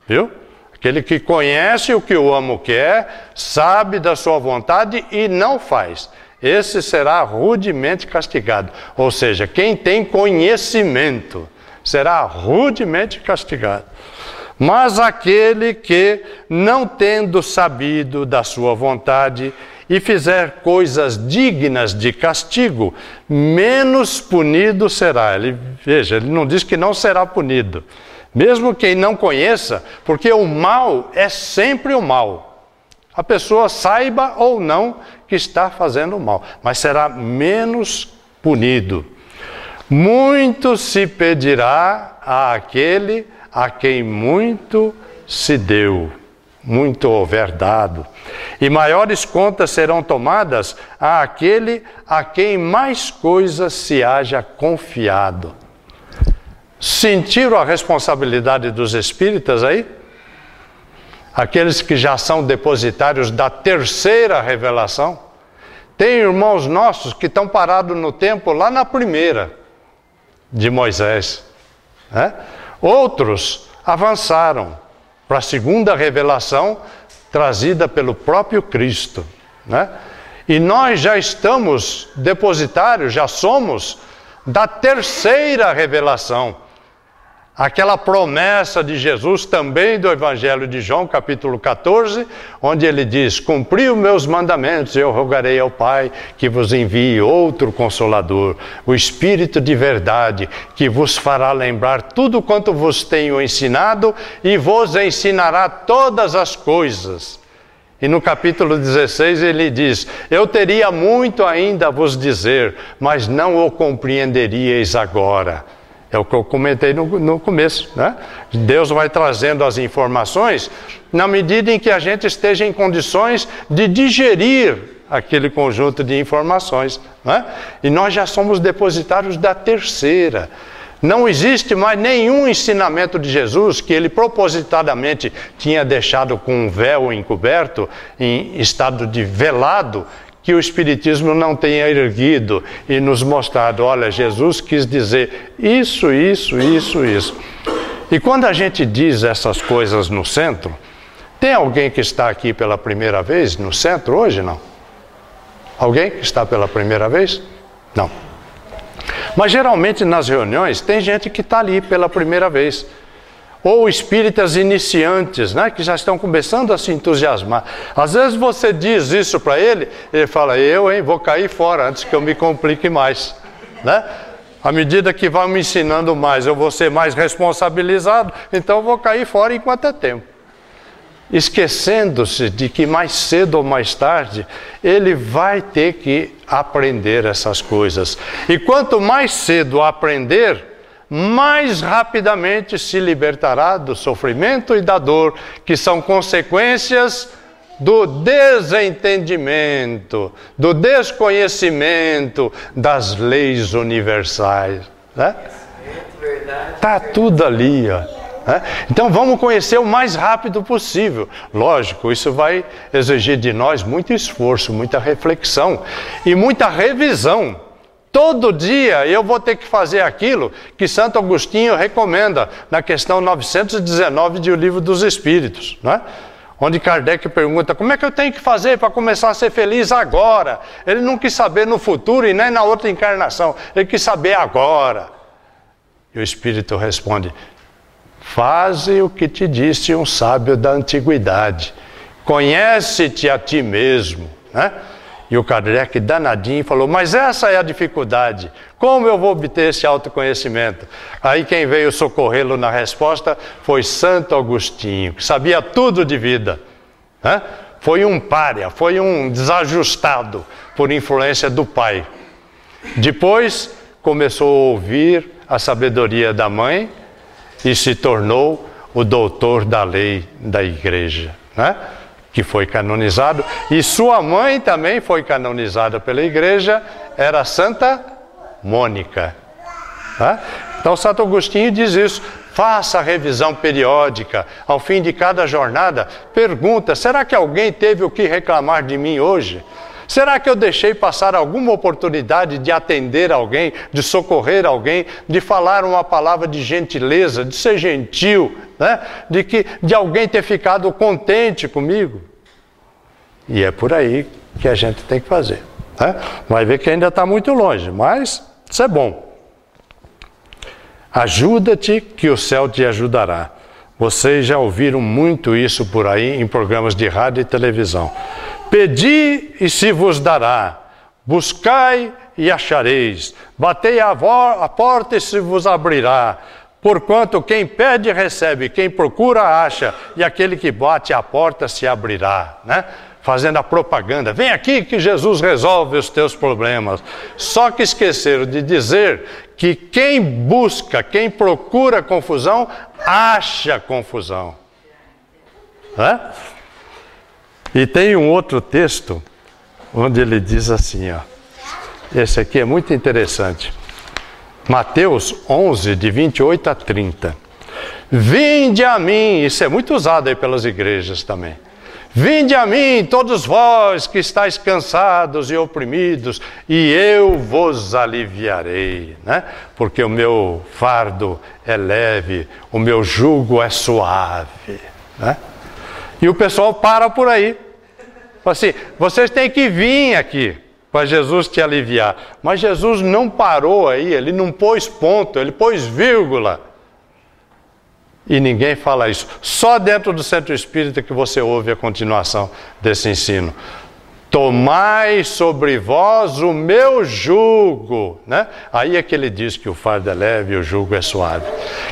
Viu? Aquele que conhece o que o amo quer, sabe da sua vontade e não faz. Esse será rudemente castigado. Ou seja, quem tem conhecimento será rudemente castigado. Mas aquele que, não tendo sabido da sua vontade e fizer coisas dignas de castigo, menos punido será. Veja, ele não diz que não será punido. Mesmo quem não conheça, porque o mal é sempre o mal. A pessoa saiba ou não que está fazendo o mal, mas será menos punido. Muito se pedirá àquele a quem muito se deu, muito houver dado. E maiores contas serão tomadas àquele a quem mais coisas se haja confiado. Sentiram a responsabilidade dos espíritas aí? Aqueles que já são depositários da terceira revelação. Tem irmãos nossos que estão parados no tempo lá na primeira de Moisés, né? Outros avançaram para a segunda revelação trazida pelo próprio Cristo, né? E nós já estamos depositários, já somos da terceira revelação. Aquela promessa de Jesus também do Evangelho de João, capítulo 14, onde ele diz: cumpri os meus mandamentos, eu rogarei ao Pai que vos envie outro Consolador, o Espírito de verdade, que vos fará lembrar tudo quanto vos tenho ensinado e vos ensinará todas as coisas. E no capítulo 16 ele diz: eu teria muito ainda a vos dizer, mas não o compreenderíeis agora. É o que eu comentei no começo, né? Deus vai trazendo as informações na medida em que a gente esteja em condições de digerir aquele conjunto de informações, né? E nós já somos depositários da terceira. Não existe mais nenhum ensinamento de Jesus que ele propositadamente tinha deixado com um véu encoberto, em estado de velado, que o Espiritismo não tenha erguido e nos mostrado: olha, Jesus quis dizer isso, isso, isso, isso. E quando a gente diz essas coisas no centro, tem alguém que está aqui pela primeira vez no centro hoje, não? Alguém que está pela primeira vez? Não. Mas geralmente nas reuniões tem gente que está ali pela primeira vez. Ou espíritas iniciantes, né, que já estão começando a se entusiasmar. Às vezes você diz isso para ele, ele fala: vou cair fora antes que eu me complique mais, né? À medida que vai me ensinando mais, eu vou ser mais responsabilizado, então eu vou cair fora enquanto é tempo. Esquecendo-se de que mais cedo ou mais tarde ele vai ter que aprender essas coisas. E quanto mais cedo aprender, mais rapidamente se libertará do sofrimento e da dor, que são consequências do desentendimento, do desconhecimento das leis universais, né? Está tudo ali, ó. Então vamos conhecer o mais rápido possível. Lógico, isso vai exigir de nós muito esforço, muita reflexão e muita revisão. Todo dia eu vou ter que fazer aquilo que Santo Agostinho recomenda na questão 919 de O Livro dos Espíritos, né? onde Kardec pergunta, como é que eu tenho que fazer para começar a ser feliz agora? Ele não quis saber no futuro e nem na outra encarnação, ele quis saber agora. E o Espírito responde, faze o que te disse um sábio da antiguidade, conhece-te a ti mesmo, né? E o Kardec danadinho falou, mas essa é a dificuldade, como eu vou obter esse autoconhecimento? Aí quem veio socorrê-lo na resposta foi Santo Agostinho, que sabia tudo de vida, né? Foi um pária, foi um desajustado por influência do pai. Depois começou a ouvir a sabedoria da mãe e se tornou o doutor da lei da igreja, né? Que foi canonizado, e sua mãe também foi canonizada pela igreja, era Santa Mônica. Tá? Então Santo Agostinho diz isso, faça a revisão periódica, ao fim de cada jornada, pergunta, será que alguém teve o que reclamar de mim hoje? Será que eu deixei passar alguma oportunidade de atender alguém, de socorrer alguém, de falar uma palavra de gentileza, de ser gentil, né? De alguém ter ficado contente comigo? E é por aí que a gente tem que fazer. Né? Vai ver que ainda está muito longe, mas isso é bom. Ajuda-te que o céu te ajudará. Vocês já ouviram muito isso por aí em programas de rádio e televisão. Pedi e se vos dará, buscai e achareis, batei a porta e se vos abrirá, porquanto quem pede recebe, quem procura acha, e aquele que bate a porta se abrirá, né? Fazendo a propaganda, vem aqui que Jesus resolve os teus problemas. Só que esqueceram de dizer que quem busca, quem procura confusão, acha confusão. Né? E tem um outro texto, onde ele diz assim, ó, esse aqui é muito interessante, Mateus 11, de 28 a 30. Vinde a mim, isso é muito usado aí pelas igrejas também. Vinde a mim, todos vós que estáis cansados e oprimidos, e eu vos aliviarei, né? Porque o meu fardo é leve, o meu jugo é suave, né? E o pessoal para por aí. Fala assim, vocês têm que vir aqui para Jesus te aliviar. Mas Jesus não parou aí, ele não pôs ponto, ele pôs vírgula. E ninguém fala isso. Só dentro do Centro Espírita que você ouve a continuação desse ensino. Tomai sobre vós o meu jugo, né? Aí é que ele diz que o fardo é leve e o jugo é suave.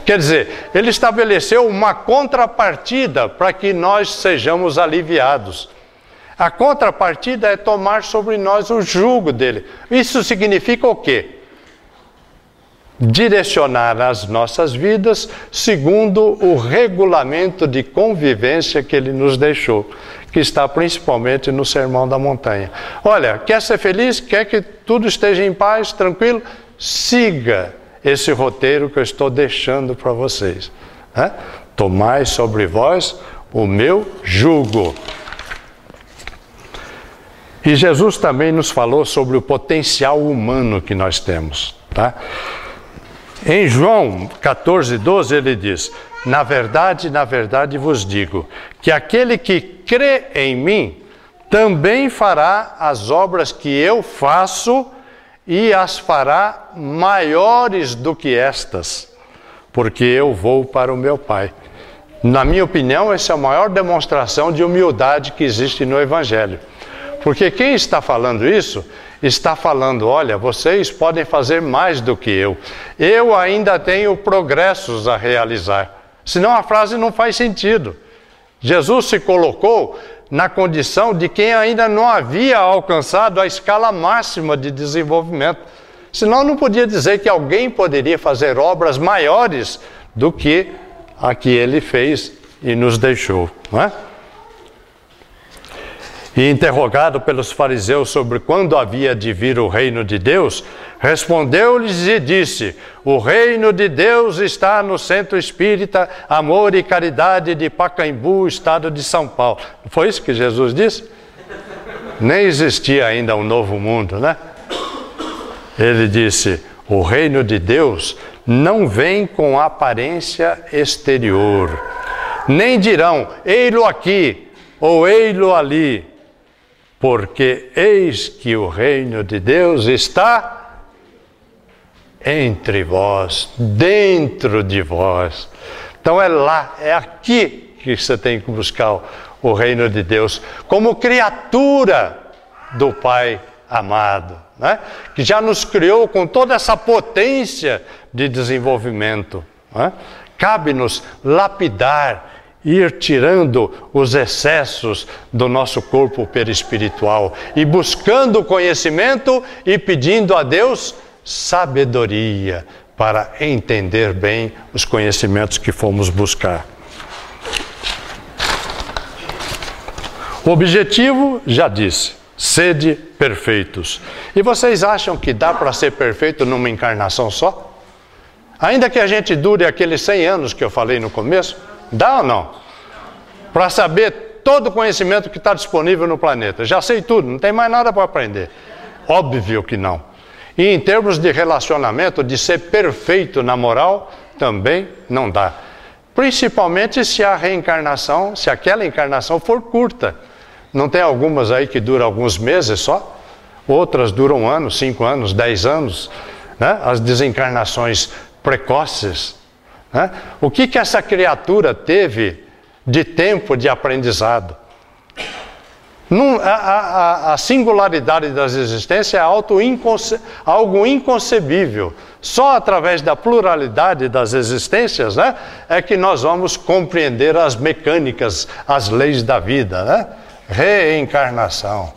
Quer dizer, ele estabeleceu uma contrapartida para que nós sejamos aliviados. A contrapartida é tomar sobre nós o jugo dele. Isso significa o quê? Direcionar as nossas vidas segundo o regulamento de convivência que ele nos deixou, que está principalmente no Sermão da Montanha. Olha, quer ser feliz? Quer que tudo esteja em paz, tranquilo? Siga esse roteiro que eu estou deixando para vocês. Né? Tomai sobre vós o meu jugo. E Jesus também nos falou sobre o potencial humano que nós temos. Tá? Em João 14, 12, ele diz, na verdade vos digo, que aquele que crê em mim, também fará as obras que eu faço e as fará maiores do que estas, porque eu vou para o meu Pai. Na minha opinião, essa é a maior demonstração de humildade que existe no Evangelho. Porque quem está falando isso, está falando, olha, vocês podem fazer mais do que eu. Eu ainda tenho progressos a realizar. Senão a frase não faz sentido. Jesus se colocou na condição de quem ainda não havia alcançado a escala máxima de desenvolvimento. Senão não podia dizer que alguém poderia fazer obras maiores do que a que ele fez e nos deixou, não é? E interrogado pelos fariseus sobre quando havia de vir o reino de Deus, respondeu-lhes e disse, o reino de Deus está no Centro Espírita Amor e Caridade de Pacaembu, estado de São Paulo. Não foi isso que Jesus disse? Nem existia ainda um novo mundo, né? Ele disse, o reino de Deus não vem com aparência exterior. Nem dirão, ei-lo aqui, ou ei-lo ali, porque eis que o reino de Deus está entre vós, dentro de vós. Então é lá, é aqui que você tem que buscar o reino de Deus, como criatura do Pai amado, né? Que já nos criou com toda essa potência de desenvolvimento, né? Cabe-nos lapidar, ir tirando os excessos do nosso corpo perispiritual e buscando conhecimento e pedindo a Deus sabedoria para entender bem os conhecimentos que fomos buscar. O objetivo, já disse, sede perfeitos. E vocês acham que dá para ser perfeito numa encarnação só? Ainda que a gente dure aqueles 100 anos que eu falei no começo, dá ou não? Para saber todo o conhecimento que está disponível no planeta. Já sei tudo, não tem mais nada para aprender. Óbvio que não. E em termos de relacionamento, de ser perfeito na moral, também não dá. Principalmente se a reencarnação, se aquela encarnação for curta. Não tem algumas aí que duram alguns meses só? Outras duram 1 ano, 5 anos, 10 anos, né? As desencarnações precoces, né? O que essa criatura teve de tempo de aprendizado? A singularidade das existências é algo inconcebível. Só através da pluralidade das existências, né, é que nós vamos compreender as mecânicas, as leis da vida, né? Reencarnação.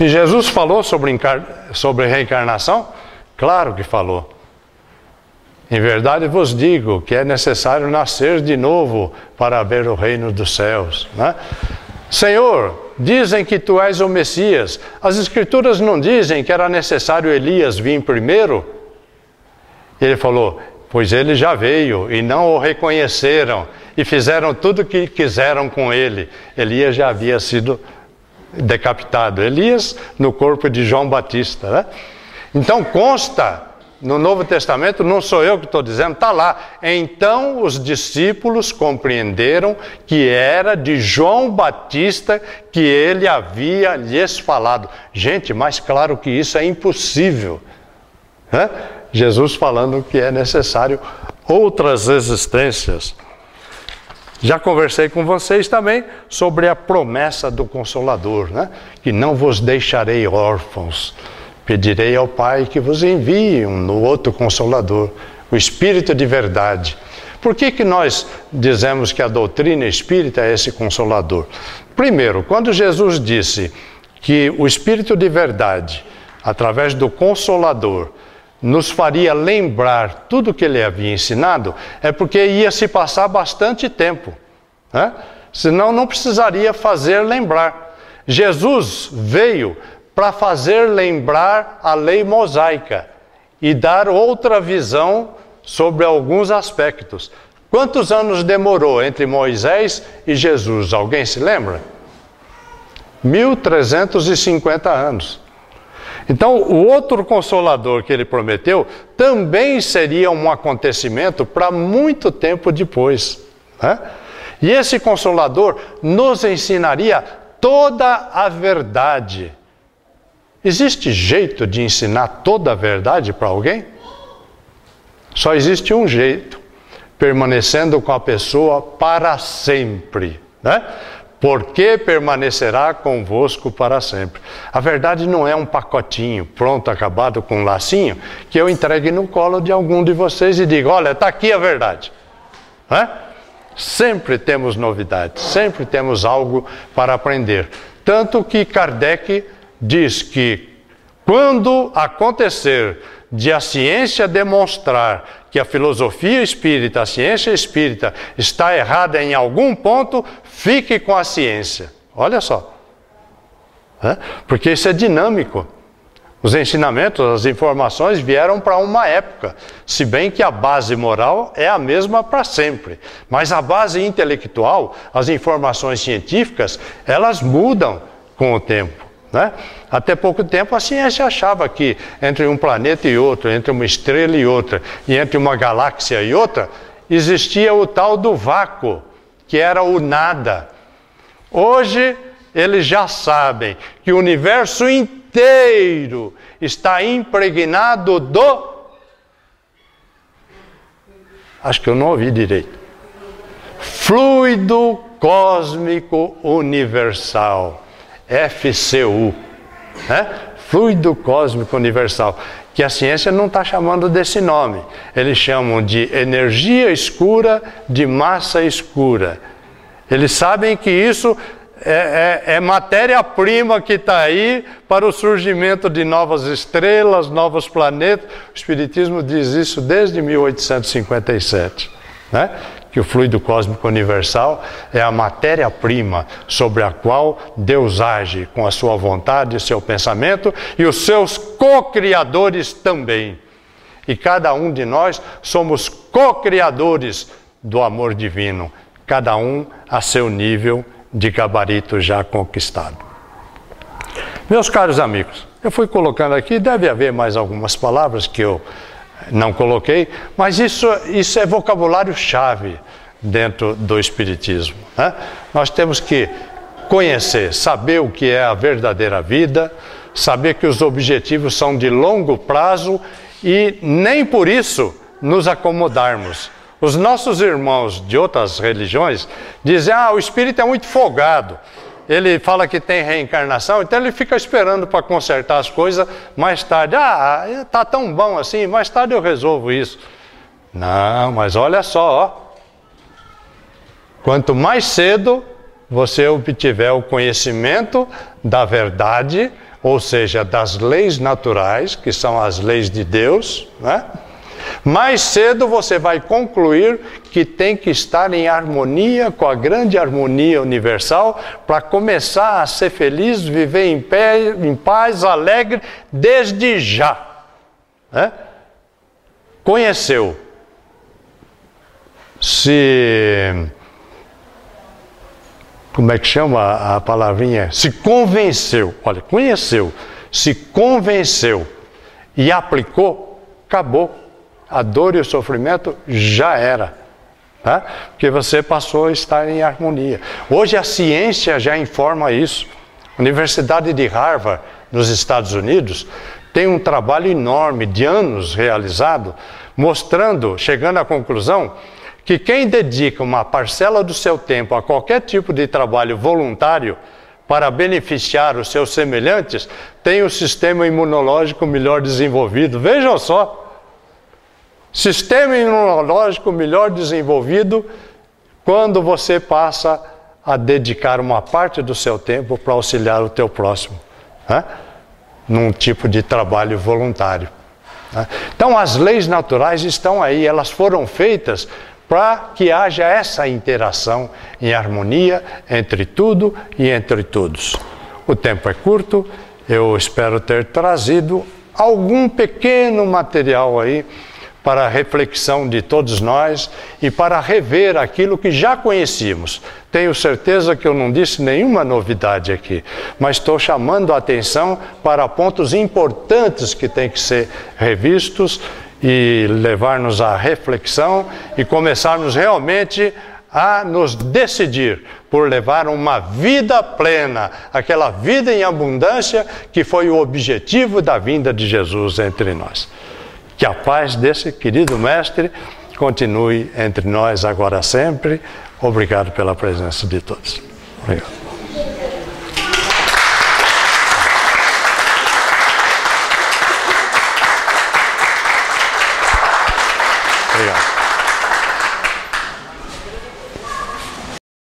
E Jesus falou sobre reencarnação? Claro que falou. Em verdade vos digo que é necessário nascer de novo para ver o reino dos céus, né? Senhor, dizem que tu és o Messias. As Escrituras não dizem que era necessário Elias vir primeiro? Ele falou, pois ele já veio e não o reconheceram e fizeram tudo o que quiseram com ele. Elias já havia sido decapitado. Elias no corpo de João Batista, né? Então consta no Novo Testamento, não sou eu que estou dizendo, está lá. Então os discípulos compreenderam que era de João Batista que ele havia lhes falado. Gente, mais claro que isso é impossível, né? Jesus falando que é necessário outras existências. Já conversei com vocês também sobre a promessa do Consolador, né? Que não vos deixarei órfãos. Pedirei ao Pai que vos envie um outro Consolador, o Espírito de verdade. Por que nós dizemos que a doutrina espírita é esse Consolador? Primeiro, quando Jesus disse que o Espírito de verdade, através do Consolador, nos faria lembrar tudo que ele havia ensinado, é porque ia se passar bastante tempo, né? Senão não precisaria fazer lembrar. Jesus veio para fazer lembrar a lei mosaica e dar outra visão sobre alguns aspectos. Quantos anos demorou entre Moisés e Jesus? Alguém se lembra? 1350 anos. Então, o outro Consolador que ele prometeu também seria um acontecimento para muito tempo depois, né? E esse Consolador nos ensinaria toda a verdade. Existe jeito de ensinar toda a verdade para alguém? Só existe um jeito, permanecendo com a pessoa para sempre, né? Porque permanecerá convosco para sempre. A verdade não é um pacotinho pronto, acabado com um lacinho, que eu entregue no colo de algum de vocês e diga, olha, está aqui a verdade, né? Sempre temos novidades, sempre temos algo para aprender. Tanto que Kardec diz que quando acontecer de a ciência demonstrar que a filosofia espírita, a ciência espírita está errada em algum ponto, fique com a ciência. Olha só. Porque isso é dinâmico. Os ensinamentos, as informações vieram para uma época, se bem que a base moral é a mesma para sempre. Mas a base intelectual, as informações científicas, elas mudam com o tempo, né? Até pouco tempo a ciência achava que entre um planeta e outro, entre uma estrela e outra, e entre uma galáxia e outra, existia o tal do vácuo, que era o nada. Hoje, eles já sabem que o universo inteiro está impregnado do... Acho que eu não ouvi direito. Fluido cósmico universal, FCU, né? Fluido cósmico universal, que a ciência não está chamando desse nome. Eles chamam de energia escura de massa escura. Eles sabem que isso é matéria-prima que está aí para o surgimento de novas estrelas, novos planetas. O Espiritismo diz isso desde 1857, né? Que o fluido cósmico universal é a matéria-prima sobre a qual Deus age com a sua vontade, seu pensamento, e os seus co-criadores também. E cada um de nós somos co-criadores do amor divino, cada um a seu nível de gabarito já conquistado. Meus caros amigos, eu fui colocando aqui, deve haver mais algumas palavras que eu não coloquei, mas isso é vocabulário-chave dentro do Espiritismo, né? Nós temos que conhecer, saber o que é a verdadeira vida, saber que os objetivos são de longo prazo e nem por isso nos acomodarmos. Os nossos irmãos de outras religiões dizem, o espírito é muito folgado. Ele fala que tem reencarnação, então ele fica esperando para consertar as coisas mais tarde. Está tão bom assim, mais tarde eu resolvo isso. Não, mas olha só, ó. Quanto mais cedo você obtiver o conhecimento da verdade, ou seja, das leis naturais, que são as leis de Deus, né? Mais cedo você vai concluir que tem que estar em harmonia com a grande harmonia universal para começar a ser feliz, viver em paz, alegre, desde já, né? Conheceu. Como é que chama a palavrinha? Se convenceu. Olha, conheceu, se convenceu e aplicou, acabou. A dor e o sofrimento já era, tá? Porque você passou a estar em harmonia. Hoje a ciência já informa isso. A Universidade de Harvard, nos Estados Unidos, tem um trabalho enorme de anos realizado, mostrando, chegando à conclusão, que quem dedica uma parcela do seu tempo a qualquer tipo de trabalho voluntário para beneficiar os seus semelhantes, tem um sistema imunológico melhor desenvolvido. Vejam só. Sistema imunológico melhor desenvolvido quando você passa a dedicar uma parte do seu tempo para auxiliar o teu próximo, né? Num tipo de trabalho voluntário, né? Então as leis naturais estão aí, elas foram feitas para que haja essa interação em harmonia entre tudo e entre todos. O tempo é curto, eu espero ter trazido algum pequeno material aí para a reflexão de todos nós e para rever aquilo que já conhecíamos. Tenho certeza que eu não disse nenhuma novidade aqui, mas estou chamando a atenção para pontos importantes que têm que ser revistos e levar-nos à reflexão e começarmos realmente a nos decidir por levar uma vida plena, aquela vida em abundância que foi o objetivo da vinda de Jesus entre nós. Que a paz desse querido mestre continue entre nós agora sempre. Obrigado pela presença de todos. Obrigado.